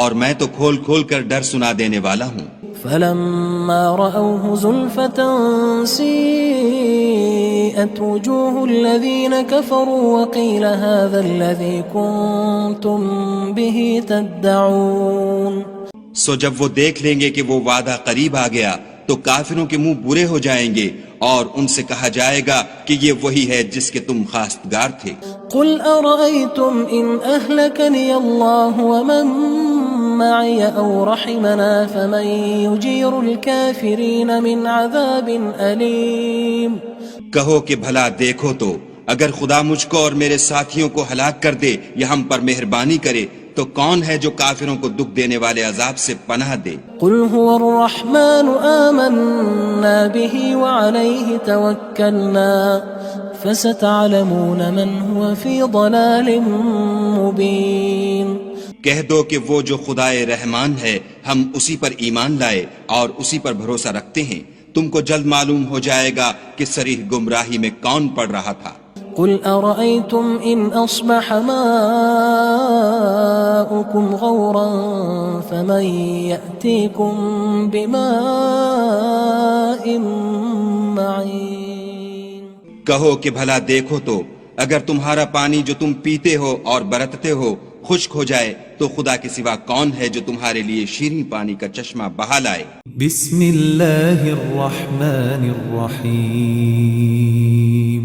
اور میں تو کھول کھول کر ڈر سنا دینے والا ہوں. فلما رأوه زلفة سيئت وجوه الذين كفروا وقيل هذا الذي كنتم به تدعون. سو جب وہ دیکھ لیں گے کہ وہ وعدہ قریب آ گیا تو کافروں کے منہ برے ہو جائیں گے اور ان سے کہا جائے گا کہ یہ وہی ہے جس کے تم خواستگار تھے. قل أرأيتم إن أهلكني الله ومن معي أو رحمنا فمن يجير الكافرين من عذاب أليم. کہو کہ بھلا دیکھو تو اگر خدا مجھ کو اور میرے ساتھیوں کو ہلاک کر دے یا ہم پر مہربانی کرے تو کون ہے جو کافروں کو دکھ دینے والے عذاب سے پناہ دے؟ قل هو الرحمن آمنا به وعليه توكلنا فستعلمون من هو في ضلال مبين. کہہ دو کہ وہ جو خدائے رحمان ہے ہم اسی پر ایمان لائے اور اسی پر بھروسہ رکھتے ہیں، تم کو جلد معلوم ہو جائے گا کہ صریح گمراہی میں کون پڑ رہا تھا. قل أرأيتم إن أصبح ماؤكم غورا فمن يأتيكم بماء معين. کہو کہ بھلا دیکھو تو اگر تمہارا پانی جو تم پیتے ہو اور برتتے ہو خشک ہو جائے تو خدا کے سوا کون ہے جو تمہارے لیے شیریں پانی کا چشمہ بہا لائے. بسم اللہ الرحمن الرحیم.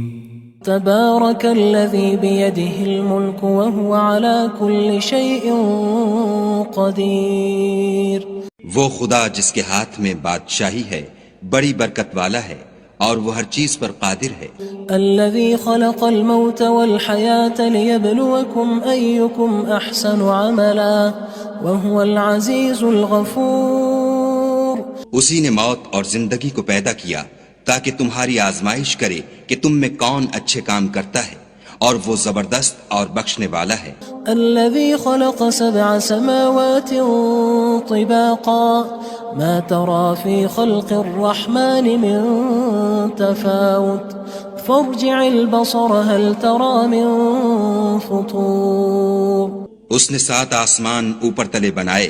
تبارك الذي بيده الملك وهو على كل شيء قدير. وہ خدا جس کے ہاتھ میں بادشاہی ہے بڑی برکت والا ہے اور وہ ہر چیز پر قادر ہے. الذي خلق الموت والحياة ليبلوكم أيكم أحسن عملا وهو العزيز الغفور. اسی نے موت اور زندگی کو پیدا کیا تاکہ تمہاری آزمائش کرے کہ تم میں کون اچھے کام کرتا ہے اور وہ زبردست اور بخشنے والا ہے. الذي خلق 7 سماوات طباقا ما ترى في خلق الرحمن من تفاوت فارجع البصر هل ترى من فطور. اس نے 7 آسمان اوپر تلے بنائے.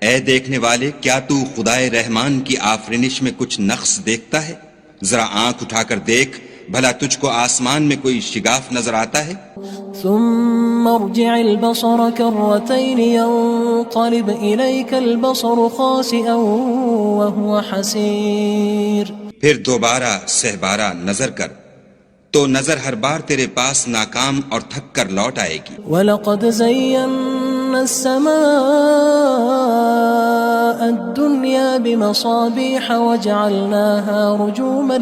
اے دیکھنے والے کیا تو خدائے رحمان کی آفرینش میں کچھ نقص دیکھتا ہے؟ ذرا آنکھ اٹھا کر دیکھ بھلا تجھ کو آسمان میں کوئی شگاف نظر آتا ہے؟ ثم ارجع البصر كرتين ينقلب إليك البصر خاسئا وهو حسير. پھر دوبارہ سہبارہ نظر کر تو نظر ہر بار تیرے پاس ناکام اور تھک کر لوٹ آئے گی. وَلَقَدْ زَيَّنَّا السَّمَاءَ الدُّنْيَا بِمَصَابِيحَ وَجَعَلْنَاهَا رُجُومًا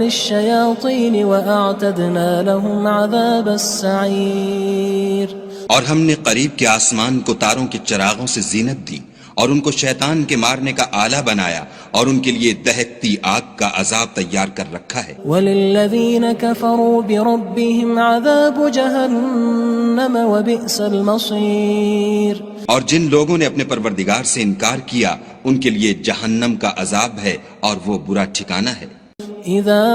لِلشَّيَاطِينِ وَأَعْتَدْنَا لَهُمْ عَذَابَ السَّعِيرِ. اور ہم نے قریب کے آسمان کو تاروں کے چراغوں سے زینت دی اور ان کو شیطان کے مارنے کا آلہ بنایا اور ان کے لیے دہکتی آگ کا عذاب تیار کر رکھا ہے. وَلِلَّذِينَ كَفَرُوا بِرَبِّهِمْ عَذَابُ جَهَنَّمَ وَبِئْسَ الْمَصِيرُ. اور جن لوگوں نے اپنے پروردگار سے انکار کیا ان کے لیے جہنم کا عذاب ہے اور وہ برا ٹھکانہ ہے. اذا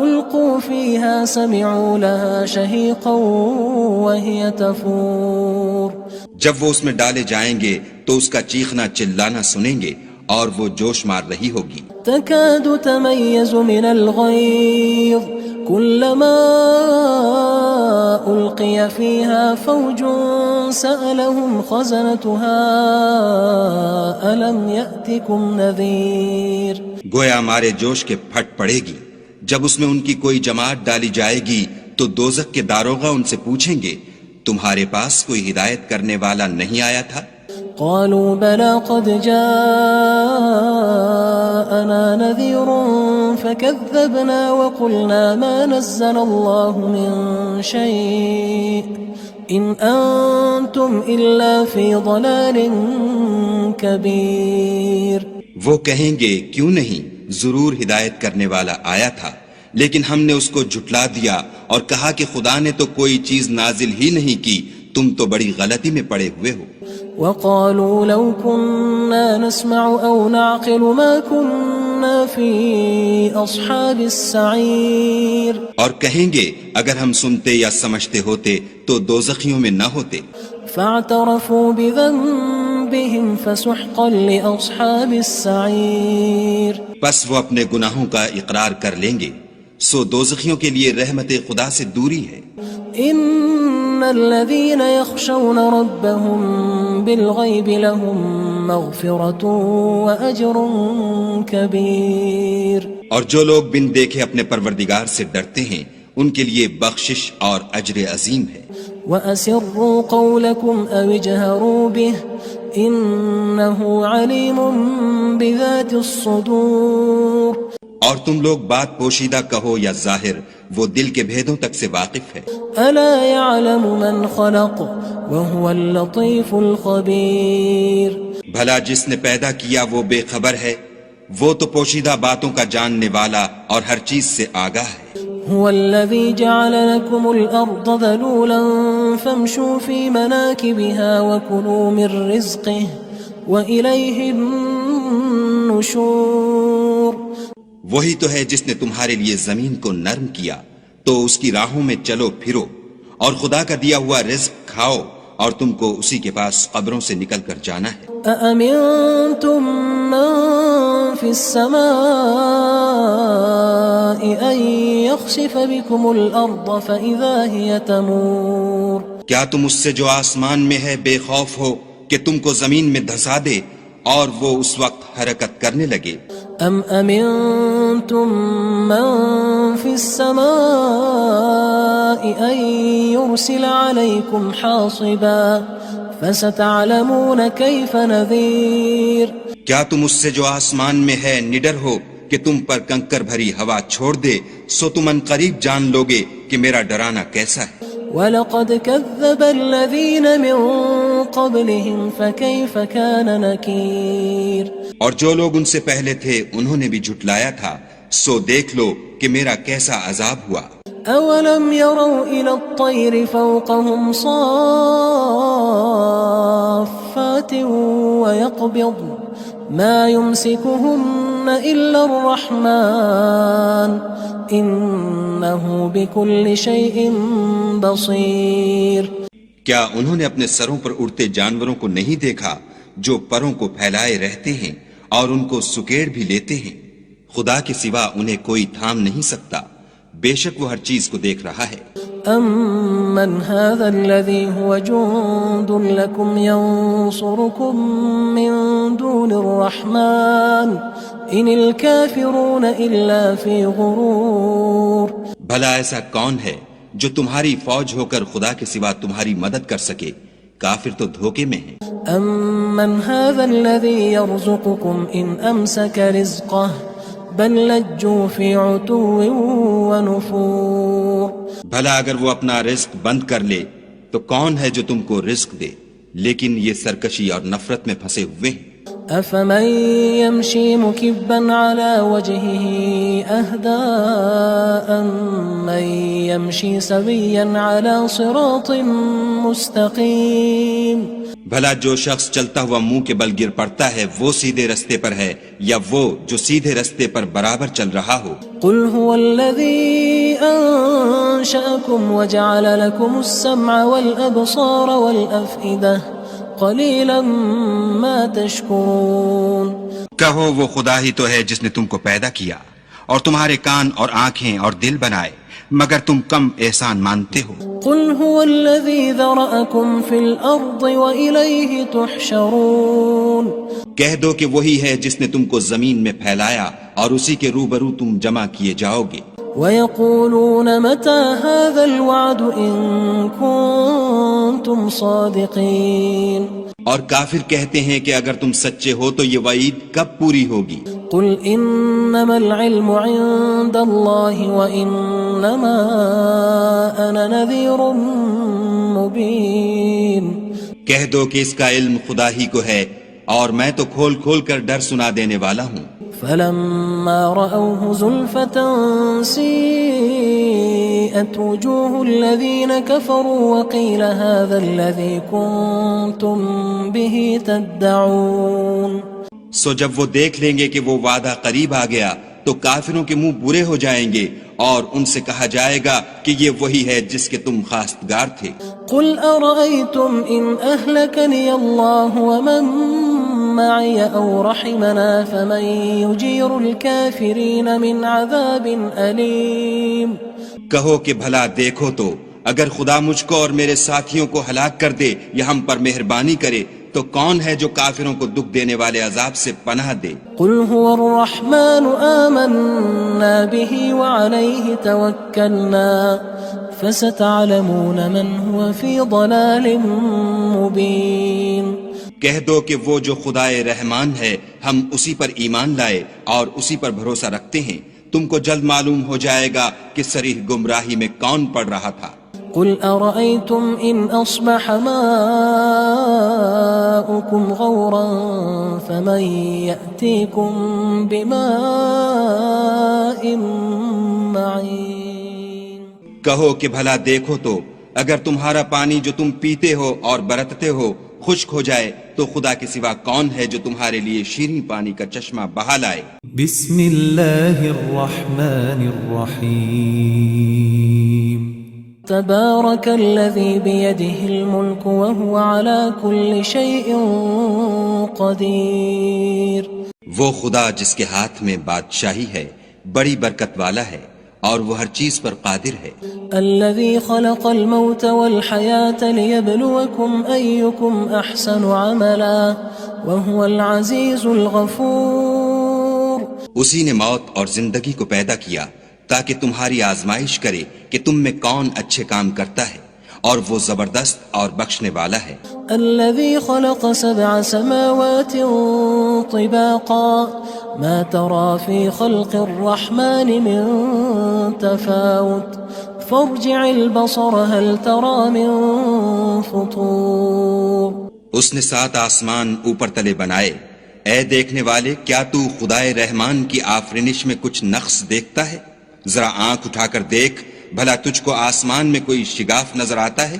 القوا فيها سمعوا لها شهيقا وهي تفور. جب وہ اس میں ڈالے جائیں گے تو اس کا چیخنا چلانا سنیں گے اور وہ جوش مار رہی ہوگی. تكاد تميز من الغيظ كلما ألقي فيها فوج سألهم خزنتها ألم يأتكم نذير. گویا مارے جوش کے پھٹ پڑے گی. جب اس میں ان کی کوئی جماعت ڈالی جائے گی تو دوزخ کے داروغہ ان سے پوچھیں گے تمہارے پاس کوئی ہدایت کرنے والا نہیں آیا تھا؟ قالوا بلى قد جاءنا نذير فكذبنا وقلنا ما نزل الله من شيء إن أنتم إلا في ضلال كبير. وہ کہیں گے کیوں نہیں، ضرور ہدایت کرنے والا آیا تھا، لیکن ہم نے اس کو جھٹلا دیا اور کہا کہ خدا نے تو کوئی چیز نازل ہی نہیں کی، تم تو بڑی غلطی میں پڑے ہوئے ہو. وقالوا لو كنا نسمع أو نعقل ما كنا في أصحاب السعير. اور کہیں گے اگر ہم سنتے یا سمجھتے ہوتے تو دوزخیوں میں نہ ہوتے. فاعترفوا بذنبهم فسحقا لأصحاب السعير. پس وہ اپنے گناہوں کا اقرار کر لیں گے، سو دوزخیوں کے لیے رحمت خدا سے دوری ہے. ان الذين يخشون ربهم بالغيب لهم مغفرة واجر كبير. اور جو لوگ بن دیکھے اپنے پروردگار سے ڈرتے ہیں ان کے لیے بخشش اور اجر عظیم ہے. وَأَسِرُّوا قَوْلَكُمْ أَوِ اجْهَرُوا بِهِ إِنَّهُ عَلِيمٌ بِذَاتِ الصُّدُورِ. اور تم لوگ بات پوشیدہ کہو یا ظاہر، وہ دل کے بھیدوں تک سے واقف ہے. أَلَا يَعْلَمُ مَنْ خَلَقَ وَهُوَ اللَّطِيفُ الْخَبِيرُ. بھلا جس نے پیدا کیا وہ بے خبر ہے، وہ تو پوشیدہ باتوں کا جاننے والا اور ہر چیز سے آگاہ ہے. هو الذي جعل لكم الأرض ذلولا فامشوا في مناكبها وكلوا من رزقه وإليه النشور. وہی تو ہے جس نے تمہارے لیے زمین کو نرم کیا تو اس کی راہوں میں چلو پھرو اور خدا کا دیا ہوا رزق کھاؤ اور تم کو اسی کے پاس قبروں سے نکل کر جانا ہے. أأمنتم من في السماء أن يخسف بكم الأرض فإذا هي تمور. کیا تم اس سے جو آسمان میں ہے بے خوف ہو کہ تم کو زمین میں دھسا دے اور وہ اس وقت حرکت کرنے لگے؟ أم أمنتم من في السماء أن يرسل عليكم حاصبا فستعلمون كيف نذير. کیا تم اس سے جو آسمان میں ہے نڈر ہو کہ تم پر کنکر بھری ہوا چھوڑ دے، سو تم ان قریب جان لوگے کہ میرا ڈرانا کیسا ہے. وَلَقَدْ كَذَّبَ الَّذِينَ مِن قَبْلِهِمْ فَكَيْفَ كَانَ نَكِيرٌ. اور جو لوگ ان سے پہلے تھے انہوں نے بھی جھٹلایا تھا، سو دیکھ لو کہ میرا کیسا عذاب ہوا. أَوَلَمْ يَرَوْا إِلَى الطَّيْرِ فَوْقَهُمْ صَافَّاتٍ وَيَقْبِضْنَ مَا يُمْسِكُهُنَّ إِلَّا الرَّحْمَنُ إِنَّهُ بِكُلِّ شَيْءٍ بَصِيرٌ. کیا انہوں نے اپنے سروں پر اڑتے جانوروں کو نہیں دیکھا جو پروں کو پھیلائے رہتے ہیں اور ان کو سکیڑ بھی لیتے ہیں؟ خدا کے سوا انہیں کوئی تھام نہیں سکتا، بے شک وہ ہر چیز کو دیکھ رہا ہے. أَمَّنْ هَذَا الَّذِي هُوَ جُندٌ لَكُمْ يَنصُرُكُم مِّن دُونِ الرَّحْمَٰنِ إِنِ الْكَافِرُونَ إِلَّا فِي غُرُورٍ بھلا ایسا کون ہے جو تمہاری فوج ہو کر خدا کے سوا تمہاری مدد کر سکے؟ کافر تو دھوکے میں ہیں۔ أَمَّنْ هَذَا الَّذِي يَرْزُقُكُمْ إِنْ أَمْسَكَ رِزْقَهُ بَل لَجُّوا فِي عُتُوٍّ وَنُفُورٍ بھلا اگر وہ اپنا رزق بند کر لے تو کون ہے جو تم کو رزق دے؟ لیکن یہ سرکشی اور نفرت میں پھنسے ہوئے ہیں۔ أَفَمَن يَمْشِي مُكِبًّا عَلَى وَجْهِهِ أَهْدَىٰ أَمَّن يَمْشِي سَوِيًّا عَلَى صِرَاطٍ مُّسْتَقِيمٍ بھلا جو شخص چلتا ہوا منہ کے بل گر پڑتا ہے وہ سیدھے رستے پر ہے یا وہ جو سیدھے رستے پر برابر چل رہا ہو؟ قُلْ هُوَ الَّذِي أَنشَأَكُمْ وَجَعَلَ لَكُمُ السَّمْعَ وَالْأَبْصَارَ وَالْأَفْئِدَةَ قَلِيلًا مَا تَشْكُرُونَ کہو وہ خدا ہی تو ہے جس نے تم کو پیدا کیا اور تمہارے کان اور آنکھیں اور دل بنائے، مگر تم کم احسان مانتے ہو۔ قُلْ هُوَ الَّذِي ذَرَأَكُمْ فِي الْأَرْضِ وَإِلَيْهِ تُحْشَرُونَ کہہ دو کہ وہی ہے جس نے تم کو زمین میں پھیلایا اور اسی کے روبرو تم جمع کیے جاؤ گے۔ وَيَقُولُونَ مَتَىٰ هَٰذَا الْوَعْدُ إِن كُنتُمْ صَادِقِينَ اور کافر کہتے ہیں کہ اگر تم سچے ہو تو یہ وعید کب پوری ہوگی؟ قُلْ إِنَّمَا الْعِلْمُ عِندَ اللَّهِ وَإِنَّمَا أَنَا نَذِيرٌ مُّبِينٌ کہہ دو کہ اس کا علم خدا ہی کو ہے اور میں تو کھول کھول کر ڈر سنا دینے والا ہوں۔ فَلَمَّا رَأَوْهُ زُلْفَةً سِيئَتْ وُجُوهُ الَّذِينَ كَفَرُوا وَقِيلَ هَٰذَا الَّذِي كُنتُم بِهِ تَدَّعُونَ سو جب وہ دیکھ لیں گے کہ وہ وعدہ قریب آ گیا تو کافروں کے منہ برے ہو جائیں گے اور ان سے کہا جائے گا کہ یہ وہی ہے جس کے تم خواستگار تھے۔ قُلْ أَرَأَيْتُمْ إِنْ أَهْلَكَنِيَ اللَّهُ وَمَن مَّعِيَ أَوْ رَحِمَنَا فَمَن يُجِيرُ الْكَافِرِينَ مِنْ عَذَابٍ أَلِيمٍ کہو کہ بھلا دیکھو تو اگر خدا مجھ کو اور میرے ساتھیوں کو ہلاک کر دے یا ہم پر مہربانی کرے تو کون ہے جو کافروں کو دکھ دینے والے عذاب سے پناہ دے؟ قُلْ هُوَ الرَّحْمَٰنُ آمَنَّا بِهِ وَعَلَيْهِ تَوَكَّلْنَا فَسَتَعْلَمُونَ مَنْ هُوَ فِي ضَلَالٍ مُّبِينٍ کہہ دو کہ وہ جو خدائے رحمان ہے ہم اسی پر ایمان لائے اور اسی پر بھروسہ رکھتے ہیں، تم کو جلد معلوم ہو جائے گا کہ صریح گمراہی میں کون پڑ رہا تھا۔ قُلْ أَرَأَيْتُمْ إِنْ أَصْبَحَ مَاؤُكُمْ غَوْرًا فَمَن يَأْتِيكُم بِمَاءٍ مَّعِينٍ کہو کہ بھلا دیکھو تو اگر تمہارا پانی جو تم پیتے ہو اور برتتے ہو خشک ہو جائے تو خدا کے سوا کون ہے جو تمہارے لیے شیریں پانی کا چشمہ بہا لائے؟ بسم اللہ الرحمن الرحیم تبارك الذي بيده الملك وهو على كل شيء قدير وہ خدا جس کے ہاتھ میں بادشاہی ہے بڑی برکت والا ہے اور وہ ہر چیز پر قادر ہے۔ الذي خلق الموت والحياة ليبلوكم أيكم أحسن عملا وهو العزيز الغفور اسی نے موت اور زندگی کو پیدا کیا تاکہ تمہاری آزمائش کرے کہ تم میں کون اچھے کام کرتا ہے اور وہ زبردست اور بخشنے والا ہے۔ الذي خلق 7 سماوات طباقا ما ترى في خلق الرحمن من تفاوت فارجع البصر هل ترى من فطور اس نے 7 آسمان اوپر تلے بنائے، اے دیکھنے والے کیا تو خدائے رحمان کی آفرینش میں کچھ نقص دیکھتا ہے؟ ذرا آنکھ اٹھا کر دیکھ بھلا تجھ کو آسمان میں کوئی شگاف نظر آتا ہے؟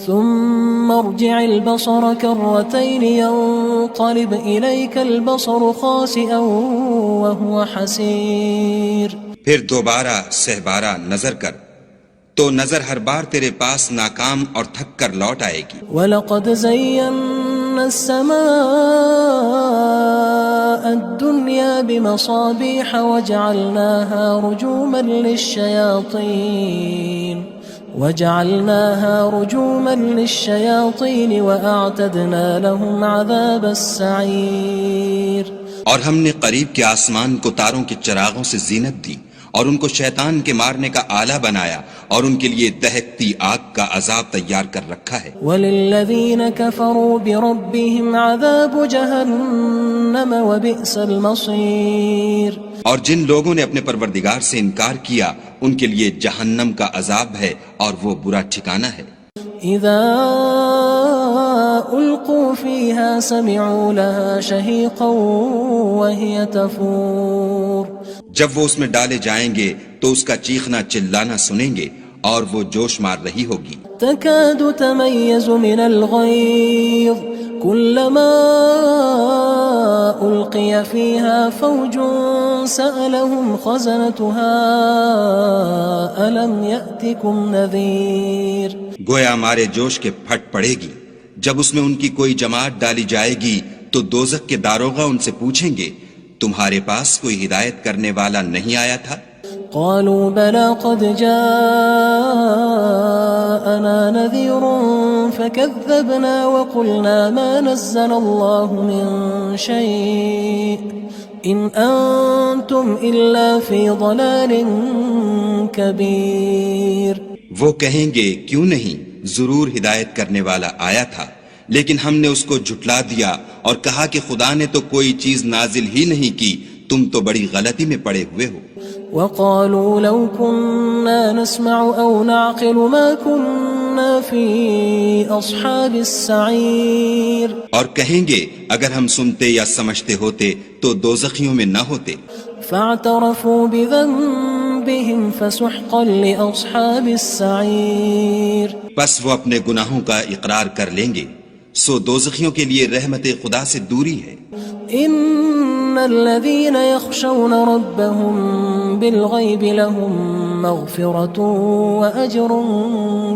ثم ارجع البصر كرتين ينقلب إليك البصر خاسئا وهو حسير پھر دوبارہ سہبارہ نظر کر تو نظر ہر بار تیرے پاس ناکام اور تھک کر لوٹ آئے گی۔ وَلَقَدْ زَيَّنَّا السَّمَاءَ الدُّنْيَا بِمَصَابِيحَ وَجَعَلْنَاهَا رُجُومًا لِلشَّيَاطِينِ وجعلناها رجوما للشياطين وأعتدنا لهم عذاب السعير. اور ہم نے قریب کے آسمان کو تاروں کے چراغوں سے زینت دی اور ان کو شیطان کے مارنے کا آلہ بنایا اور ان کے لیے دہکتی آگ کا عذاب تیار کر رکھا ہے. وَلِلَّذِينَ كَفَرُوا بِرَبِّهِمْ عَذَابُ جَهَنَّمَ وَبِئْسَ الْمَصِيرُ. اور جن لوگوں نے اپنے پروردگار سے انکار کیا ان کے لیے جہنم کا عذاب ہے اور وہ برا ٹھکانہ ہے. اذا القوا فيها سمعوا لها شهيقا وهي تفور. جب وہ اس میں ڈالے جائیں گے تو اس کا چیخنا چلانا سنیں گے اور وہ جوش مار رہی ہوگی. تكاد تميز من الغيظ كلما ألقي فيها فوج سألهم خزنتها ألم يأتكم نذير. گویا ہمارے جوش کے پھٹ پڑے گی. جب اس میں ان کی کوئی جماعت ڈالی جائے گی تو دوزخ کے داروغہ ان سے پوچھیں گے تمہارے پاس کوئی ہدایت کرنے والا نہیں آیا تھا؟ قالوا بلى قد جاءنا نذير فكذبنا وقلنا ما نزل الله من شيء إن أنتم إلا في ضلال كبير. وہ کہیں گے کیوں نہیں، ضرور ہدایت کرنے والا آیا تھا، لیکن ہم نے اس کو جھٹلا دیا اور کہا کہ خدا نے تو کوئی چیز نازل ہی نہیں کی، تم تو بڑی غلطی میں پڑے ہوئے ہو. وقالوا لو كنا نسمع أو نعقل ما كنا في أصحاب السعير. اور کہیں گے اگر ہم سنتے یا سمجھتے ہوتے تو دوزخیوں میں نہ ہوتے. فاعترفوا بذنبهم فسحقا لأصحاب السعير. بس وہ اپنے گناہوں کا اقرار کر لیں گے، سو دوزخیوں کے لیے رحمت خدا سے دوری ہے. ان الذين يخشون ربهم بالغيب لهم مغفرة وأجر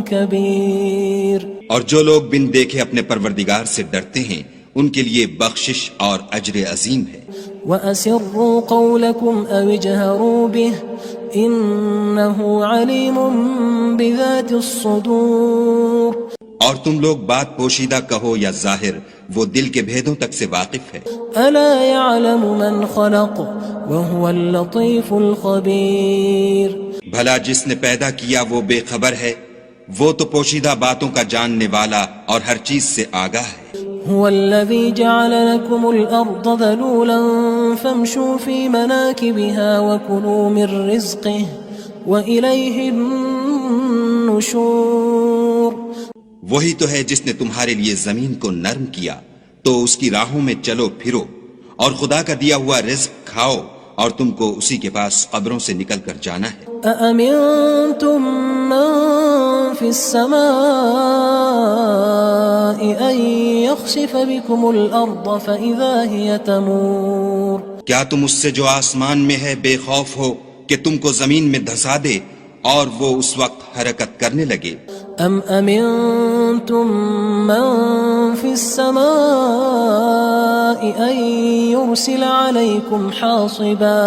كبير. اور جو لوگ بن دیکھے اپنے پروردگار سے ڈرتے ہیں ان کے لیے بخشش اور اجر عظیم ہے. وَأَسِرُّوا قَوْلَكُمْ أَوِ اجْهَرُوا بِهِ إِنَّهُ عَلِيمٌ بِذَاتِ الصُّدُورِ. اور تم لوگ بات پوشیدہ کہو یا ظاہر، وہ دل کے بھیدوں تک سے واقف ہے. أَلَا يَعْلَمُ مَنْ خَلَقَ وَهُوَ اللَّطِيفُ الْخَبِيرُ. بھلا جس نے پیدا کیا وہ بے خبر ہے، وہ تو پوشیدہ باتوں کا جاننے والا اور ہر چیز سے آگاہ ہے. هو الذي جعل لكم الأرض ذلولا فامشوا في مناكبها وكلوا من رزقه وإليه النشور. وہی تو ہے جس نے تمہارے لیے زمین کو نرم کیا تو اس کی راہوں میں چلو پھرو اور خدا کا دیا ہوا رزق کھاؤ اور تم کو اسی کے پاس قبروں سے نکل کر جانا ہے. أأمنتم من في السماء أن يخسف بكم الأرض فإذا هي تمور. کیا تم اس سے جو آسمان میں ہے بے خوف ہو کہ تم کو زمین میں دھسا دے اور وہ اس وقت حرکت کرنے لگے؟ أم أمنتم من في السماء أن يرسل عليكم حاصبا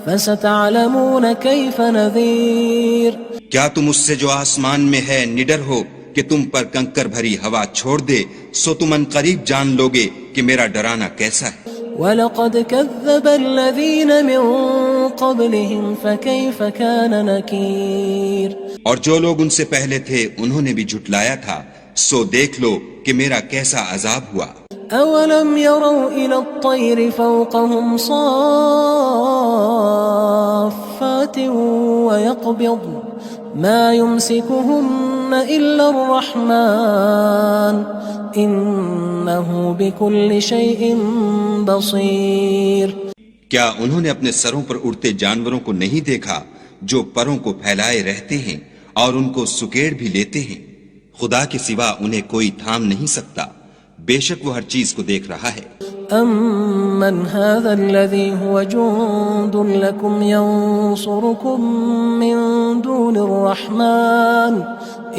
فستعلمون كيف نذير. کیا تم اس سے جو آسمان میں ہے نڈر ہو کہ تم پر کنکر بھری ہوا چھوڑ دے، سو تم ان قریب جان لوگے کہ میرا ڈرانا کیسا ہے. وَلَقَدْ كَذَّبَ الَّذِينَ مِن قَبْلِهِمْ فَكَيْفَ كَانَ نَكِيرٌ. اور جو لوگ ان سے پہلے تھے انہوں نے بھی جھٹلایا تھا، سو دیکھ لو کہ میرا کیسا عذاب ہوا. أَوَلَمْ يَرَوْا إِلَى الطَّيْرِ فَوْقَهُمْ صَافَّاتٍ وَيَقْبِضْنَ مَا يُمْسِكُهُنَّ إِلَّا الرَّحْمَنُ إِنَّهُ بِكُلِّ شَيْءٍ بَصِيرٌ. کیا انہوں نے اپنے سروں پر اڑتے جانوروں کو نہیں دیکھا جو پروں کو پھیلائے رہتے ہیں اور ان کو سکیڑ بھی لیتے ہیں؟ خدا کے سوا انہیں کوئی تھام نہیں سکتا، بے شک وہ ہر چیز کو دیکھ رہا ہے. أَمَّنْ هَذَا الَّذِي هُوَ جُندٌ لَكُمْ يَنصُرُكُم مِّن دُونِ الرَّحْمَنِ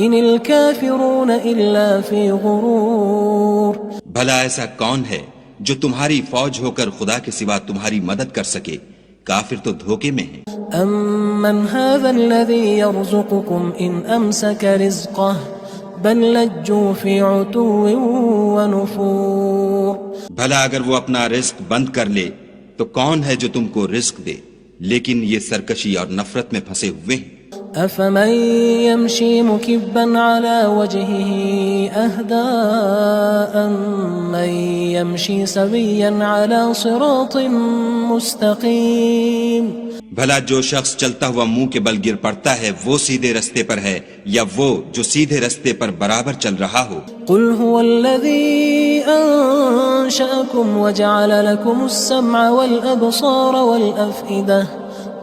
إِنِ الْكَافِرُونَ إِلَّا فِي غُرُورٍ. بھلا ایسا کون ہے جو تمہاری فوج ہو کر خدا کے سوا تمہاری مدد کر سکے؟ کافر تو دھوکے میں ہیں۔ أَمَّنْ هَذَا الَّذِي يَرْزُقُكُمْ إِنْ أَمْسَكَ رِزْقَهُ بَلْ لَجُّوا فِي عُتُوٍّ وَنُفُورٍ۔ بھلا اگر وہ اپنا رزق بند کر لے تو کون ہے جو تم کو رزق دے، لیکن یہ سرکشی اور نفرت میں پھنسے ہوئے ہیں۔ أَفَمَن يَمْشِي مُكِبًّا عَلَى وَجْهِهِ أَهْدَىٰ أَمَّن يَمْشِي سَوِيًّا عَلَى صِرَاطٍ مُّسْتَقِيمٍ۔ بھلا جو شخص چلتا ہوا منہ کے بل گر پڑتا ہے وہ سیدھے رستے پر ہے یا وہ جو سیدھے رستے پر برابر چل رہا ہو؟ قل هو الذي أنشأكم وجعل لكم السمع والأبصار والأفئدة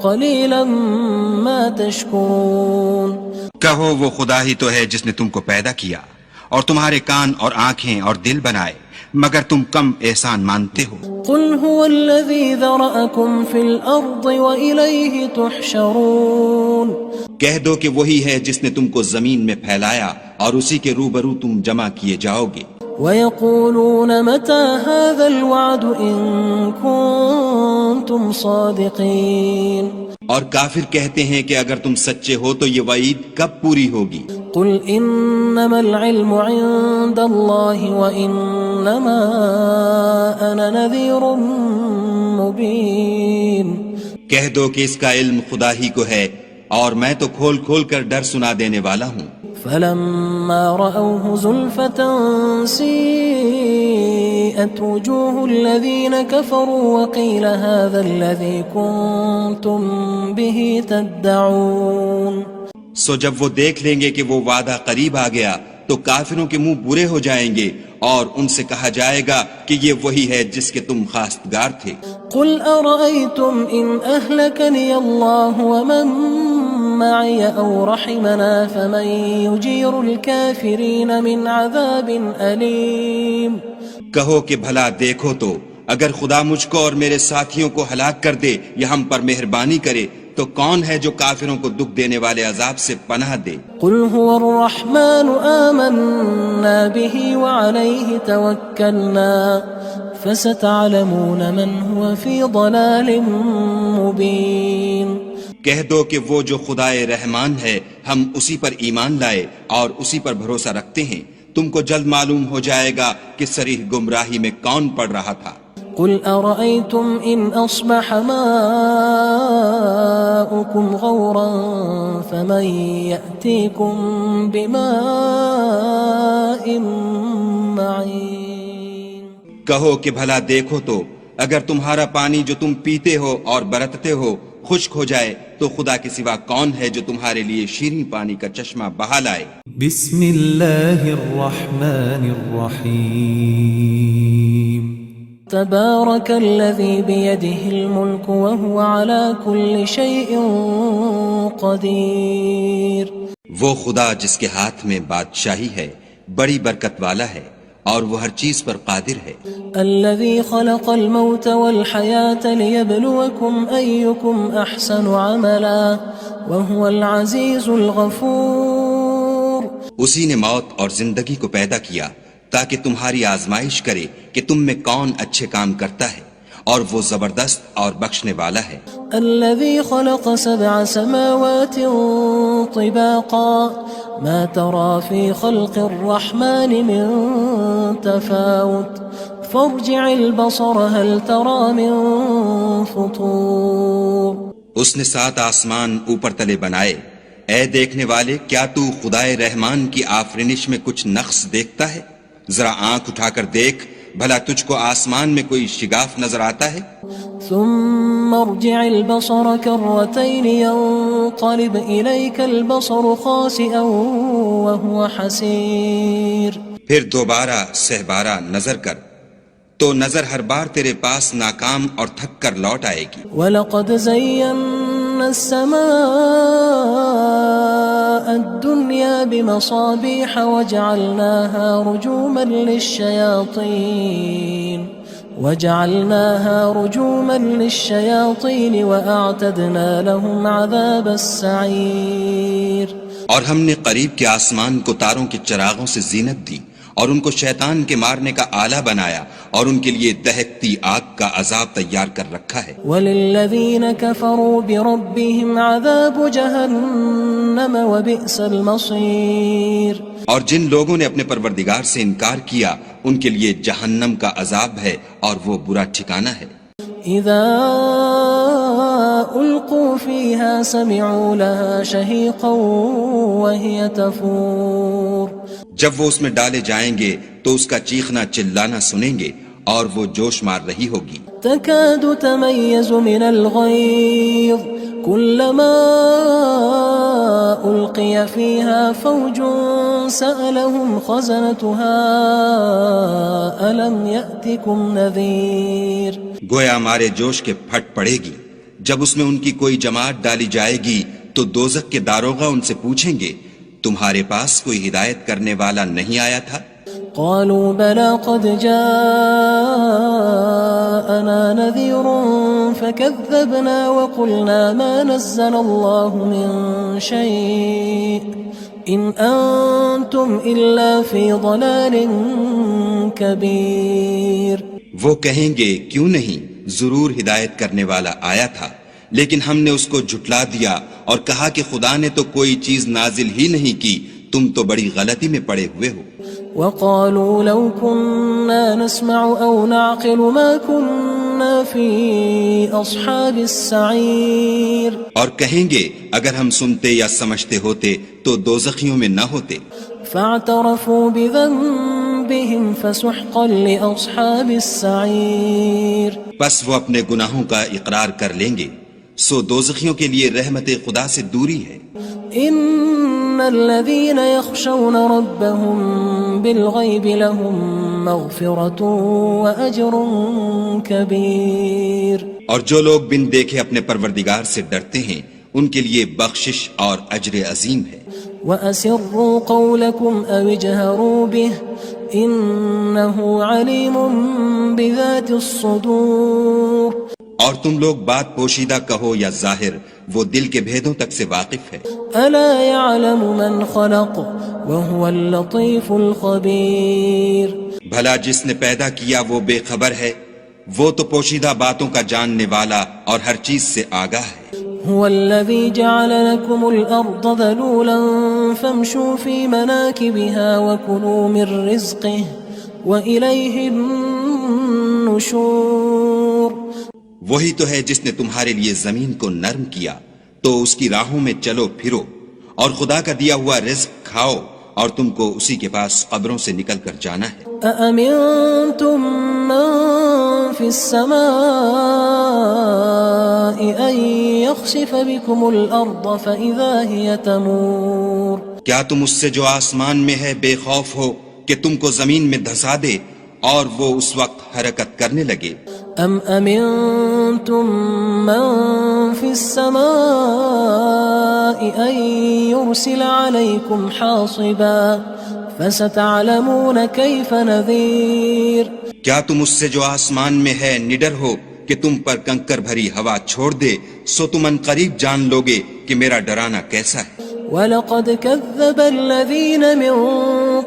قليلا ما تشكرون۔ کہو وہ خدا ہی تو ہے جس نے تم کو پیدا کیا اور تمہارے کان اور آنکھیں اور دل بنائے، مگر تم کم احسان مانتے ہو۔ قل هو الذي ذرأكم في الأرض وإليه تحشرون۔ کہہ دو کہ وہی ہے جس نے تم کو زمین میں پھیلایا اور اسی کے روبرو تم جمع کیے جاؤ گے۔ وَيَقُولُونَ مَتَى هَذَا الْوَعْدُ إِن كُنتُمْ صَادِقِينَ۔ اور کافر کہتے ہیں کہ اگر تم سچے ہو تو یہ وعید کب پوری ہوگی؟ قل انما العلم عند الله وانما انا نذير مبين۔ کہہ دو کہ اس کا علم خدا ہی کو ہے اور میں تو کھول کھول کر ڈر سنا دینے والا ہوں۔ فلما رأوه زلفة سيئت وجوه الذين كفروا وقيل هذا الذي كنتم به تدعون۔ سو جب وہ دیکھ لیں گے کہ وہ وعدہ قریب آ گیا تو کافروں کے منہ برے ہو جائیں گے اور ان سے کہا جائے گا کہ یہ وہی ہے جس کے تم خواستگار تھے۔ قل أرأيتم إن أهلكني الله ومن معي أو رحمنا فمن يجير الكافرين من عذاب أليم۔ کہو کہ بھلا دیکھو تو اگر خدا مجھ کو اور میرے ساتھیوں کو ہلاک کر دے یا ہم پر مہربانی کرے تو کون ہے جو کافروں کو دکھ دینے والے عذاب سے پناہ دے؟ قل هو الرحمن آمنا به وعليه توكلنا فستعلمون من هو في ضلال مبين۔ کہہ دو کہ وہ جو خدائے رحمان ہے ہم اسی پر ایمان لائے اور اسی پر بھروسہ رکھتے ہیں، تم کو جلد معلوم ہو جائے گا کہ صریح گمراہی میں کون پڑ رہا تھا۔ قل أرأيتم إن أصبح ماؤكم غورا فمن يأتيكم بماء معين۔ کہو کہ بھلا دیکھو تو اگر تمہارا پانی جو تم پیتے ہو اور برتتے ہو خشک ہو جائے تو خدا کے سوا کون ہے جو تمہارے لیے شیریں پانی کا چشمہ بہا لائے؟ بسم اللہ الرحمن الرحیم۔ تبارك الذي بيده الملك وهو على كل شيء قدير۔ وہ خدا جس کے ہاتھ میں بادشاہی ہے بڑی برکت والا ہے اور وہ ہر چیز پر قادر ہے۔ الذي خلق الموت والحياة ليبلوكم أيكم أحسن عملا وهو العزيز الغفور۔ اسی نے موت اور زندگی کو پیدا کیا تاکہ تمہاری آزمائش کرے کہ تم میں کون اچھے کام کرتا ہے اور وہ زبردست اور بخشنے والا ہے۔ الذي خلق 7 سماوات طباقا ما ترى في خلق الرحمن من تفاوت فارجع البصر هل ترى من فطور۔ اس نے 7 آسمان اوپر تلے بنائے، اے دیکھنے والے کیا تو خدائے رحمان کی آفرینش میں کچھ نقص دیکھتا ہے؟ ذرا آنکھ اٹھا کر دیکھ بھلا تجھ کو آسمان میں کوئی شگاف نظر آتا ہے؟ ثم ارجع البصر كرتين ينقلب إليك البصر خاسئا وهو حسير۔ پھر دوبارہ سہبارہ نظر کر تو نظر ہر بار تیرے پاس ناکام اور تھک کر لوٹ آئے گی۔ وَلَقَدْ زَيَّنَّا السَّمَاءَ الدُّنْيَا بِمَصَابِيحَ وَجَعَلْنَاهَا رُجُومًا لِلشَّيَاطِينِ وَأَعْتَدْنَا لَهُمْ عَذَابَ السَّعِيرِ۔ اور ہم نے قریب کے آسمان کو تاروں کے چراغوں سے زینت دی اور ان کو شیطان کے مارنے کا آلہ بنایا اور ان کے لیے دہکتی آگ کا عذاب تیار کر رکھا ہے. وَلِلَّذِينَ كَفَرُوا بِرَبِّهِمْ عَذَابُ جَهَنَّمَ وَبِئْسَ الْمَصِيرُ. اور جن لوگوں نے اپنے پروردگار سے انکار کیا ان کے لیے جہنم کا عذاب ہے اور وہ برا ٹھکانہ ہے. اذا القوا فيها سمعوا لها شهيقا وهي تفور. جب وہ اس میں ڈالے جائیں گے تو اس کا چیخنا چلانا سنیں گے اور وہ جوش مار رہی ہوگی. تكاد تميز من الغيظ كلما ألقي فيها فوج سألهم خزنتها ألم يأتكم نذير. گویا مارے جوش کے پھٹ پڑے گی. جب اس میں ان کی کوئی جماعت ڈالی جائے گی تو دوزخ کے داروغہ ان سے پوچھیں گے تمہارے پاس کوئی ہدایت کرنے والا نہیں آیا تھا؟ قالوا بلى قد جاءنا نذير فكذبنا وقلنا ما نزل الله من شيء إن أنتم إلا في ضلال كبير. وہ کہیں گے کیوں نہیں، ضرور ہدایت کرنے والا آیا تھا، لیکن ہم نے اس کو جھٹلا دیا اور کہا کہ خدا نے تو کوئی چیز نازل ہی نہیں کی، تم تو بڑی غلطی میں پڑے ہوئے ہو. وقالوا لو كنا نسمع أو نعقل ما كنا في أصحاب السعير. اور کہیں گے اگر ہم سنتے یا سمجھتے ہوتے تو دوزخیوں میں نہ ہوتے. فاعترفوا بذنبهم فسحقا لأصحاب السعير. پس وہ اپنے گناہوں کا اقرار کر لیں گے، سو دوزخیوں کے لیے رحمت خدا سے دوری ہے. ان الذين يخشون ربهم بالغيب لهم مغفرة واجر كبير. اور جو لوگ بن دیکھے اپنے پروردگار سے ڈرتے ہیں ان کے لیے بخشش اور اجر عظیم ہے. وَأَسِرُّوا قَوْلَكُمْ أَوِ اجْهَرُوا بِهِ إِنَّهُ عَلِيمٌ بِذَاتِ الصُّدُورِ. اور تم لوگ بات پوشیدہ کہو یا ظاہر، وہ دل کے بھیدوں تک سے واقف ہے. أَلَا يَعْلَمُ مَنْ خَلَقَ وَهُوَ اللَّطِيفُ الْخَبِيرُ. بھلا جس نے پیدا کیا وہ بے خبر ہے، وہ تو پوشیدہ باتوں کا جاننے والا اور ہر چیز سے آگاہ ہے. هو الذي جعل لكم الأرض ذلولا فامشوا في مناكبها وكلوا من رزقه وإليه النشور. وہی تو ہے جس نے تمہارے لیے زمین کو نرم کیا تو اس کی راہوں میں چلو پھرو اور خدا کا دیا ہوا رزق کھاؤ اور تم کو اسی کے پاس قبروں سے نکل کر جانا ہے. أأمنتم من في السماء أن يخسف بكم الأرض فإذا هي تمور. کیا تم اس سے جو آسمان میں ہے بے خوف ہو کہ تم کو زمین میں دھسا دے اور وہ اس وقت حرکت کرنے لگے؟ أم أمنتم من في السماء أن يرسل عليكم حاصبا فستعلمون كيف نذير. کیا تم اس سے جو آسمان میں ہے نڈر ہو کہ تم پر کنکر بھری ہوا چھوڑ دے، سو تم ان قریب جان لوگے کہ میرا ڈرانا کیسا ہے. وَلَقَدْ كَذَّبَ الَّذِينَ مِن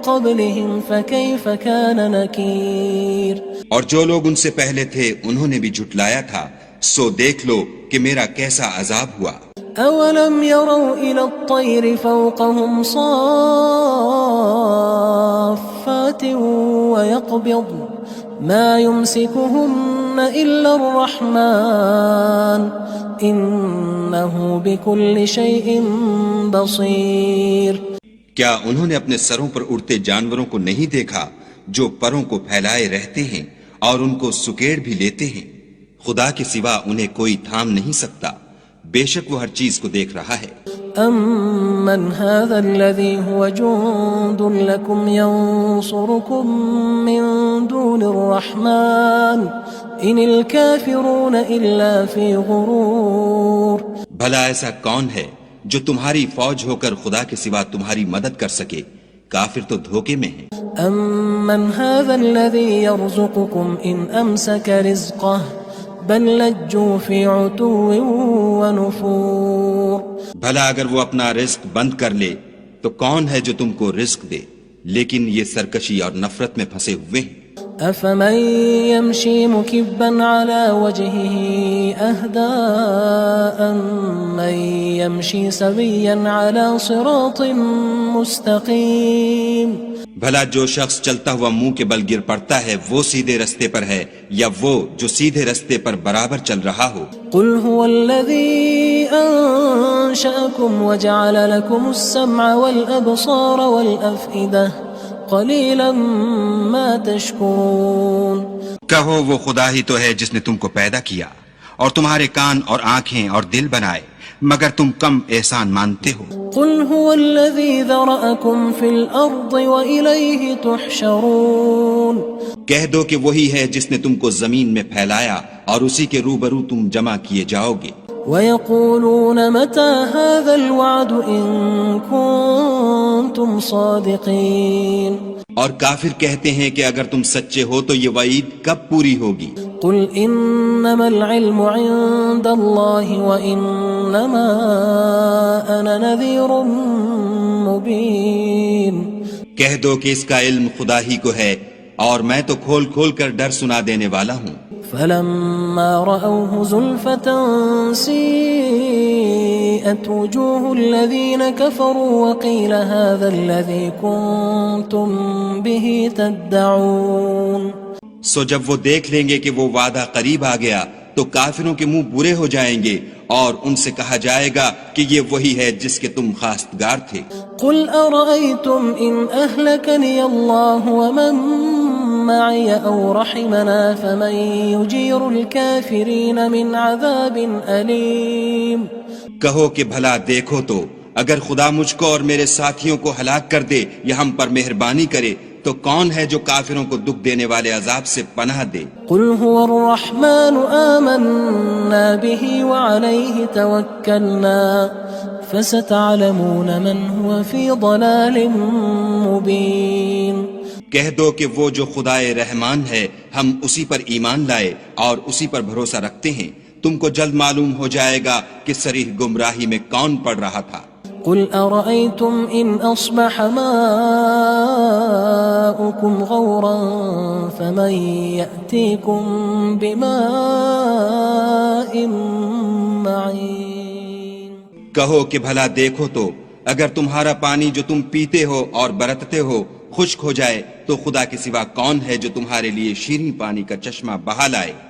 قَبْلِهِمْ فَكَيْفَ كَانَ نَكِيرٌ. اور جو لوگ ان سے پہلے تھے انہوں نے بھی جھٹلایا تھا، سو دیکھ لو کہ میرا کیسا عذاب ہوا. أَوَلَمْ يَرَوْا إِلَى الطَّيْرِ فَوْقَهُمْ صَافَّاتٍ وَيَقْبِضْنَ مَا يُمْسِكُهُنَّ إِلَّا الرَّحْمَنُ إِنَّهُ بِكُلِّ شَيْءٍ بَصِيرٌ. کیا انہوں نے اپنے سروں پر اڑتے جانوروں کو نہیں دیکھا جو پروں کو پھیلائے رہتے ہیں اور ان کو سکیڑ بھی لیتے ہیں؟ خدا کے سوا انہیں کوئی تھام نہیں سکتا، بے شک وہ ہر چیز کو دیکھ رہا ہے. أَمَّنْ هَذَا الَّذِي هُوَ جُندٌ لَكُمْ يَنصُرُكُم مِّن دُونِ الرَّحْمَنِ إِنِ الْكَافِرُونَ إِلَّا فِي غُرُورٍ. بھلا ایسا کون ہے جو تمہاری فوج ہو کر خدا کے سوا تمہاری مدد کر سکے؟ کافر تو دھوکے میں ہیں. أَمَّنْ هَذَا الَّذِي يَرْزُقُكُمْ إِنْ أَمْسَكَ رِزْقَهُ بَلْ لَجُّوا فِي عُتُوٍّ وَنُفُورٍ. بھلا اگر وہ اپنا رزق بند کر لے تو کون ہے جو تم کو رزق دے؟ لیکن یہ سرکشی اور نفرت میں پھنسے ہوئے ہیں. أفمن يمشي مكبا على وجهه أهدى أمن يمشي سويا على صراط مستقيم. بھلا جو شخص چلتا ہوا منہ کے بل گر پڑتا ہے وہ سیدھے رستے پر ہے یا وہ جو سیدھے رستے پر برابر چل رہا ہو؟ قل هو الذي أنشأكم وجعل لكم السمع والأبصار والأفئدة قلیلا ما تشکرون. کہو وہ خدا ہی تو ہے جس نے تم کو پیدا کیا اور تمہارے کان اور آنکھیں اور دل بنائے، مگر تم کم احسان مانتے ہو. قل هو الذي ذرأكم في الأرض وإليه تحشرون. کہہ دو کہ وہی ہے جس نے تم کو زمین میں پھیلایا اور اسی کے روبرو تم جمع کیے جاؤ گے. وَيَقُولُونَ مَتَى هَذَا الْوَعْدُ إِن كُنتُمْ صَادِقِينَ. اور کافر کہتے ہیں کہ اگر تم سچے ہو تو یہ وعید کب پوری ہوگی؟ قُلْ إِنَّمَا الْعِلْمُ عِندَ اللَّهِ وَإِنَّمَا أَنَا نَذِيرٌ مُبِينٌ. کہہ دو کہ اس کا علم خدا ہی کو ہے اور میں تو کھول کھول کر ڈر سنا دینے والا ہوں. فلما رأوه زلفة سيئت وجوه الذين كفروا وقيل هذا الذي كنتم به تدعون. سو جب وہ دیکھ لیں گے کہ وہ وعدہ قریب آ گیا تو کافروں کے منہ برے ہو جائیں گے اور ان سے کہا جائے گا کہ یہ وہی ہے جس کے تم خواستگار تھے. قل أرأيتم إن أهلكني الله ومن معي أو رحمنا فمن يجير الكافرين من عذاب أليم. کہو کہ بھلا دیکھو تو اگر خدا مجھ کو اور میرے ساتھیوں کو ہلاک کر دے یا ہم پر مہربانی کرے تو کون ہے جو کافروں کو دکھ دینے والے عذاب سے پناہ دے؟ قل هو الرحمن آمنا به وعليه توكلنا فستعلمون من هو في ضلال مبين. کہہ دو کہ وہ جو خدائے رحمان ہے ہم اسی پر ایمان لائے اور اسی پر بھروسہ رکھتے ہیں، تم کو جلد معلوم ہو جائے گا کہ صریح گمراہی میں کون پڑ رہا تھا. قل أرأيتم إن أصبح ماؤكم غورا فمن يأتيكم بماء معين. کہو کہ بھلا دیکھو تو اگر تمہارا پانی جو تم پیتے ہو اور برتتے ہو خشک ہو جائے تو خدا کے سوا کون ہے جو تمہارے لیے شیریں پانی کا چشمہ بہا لائے؟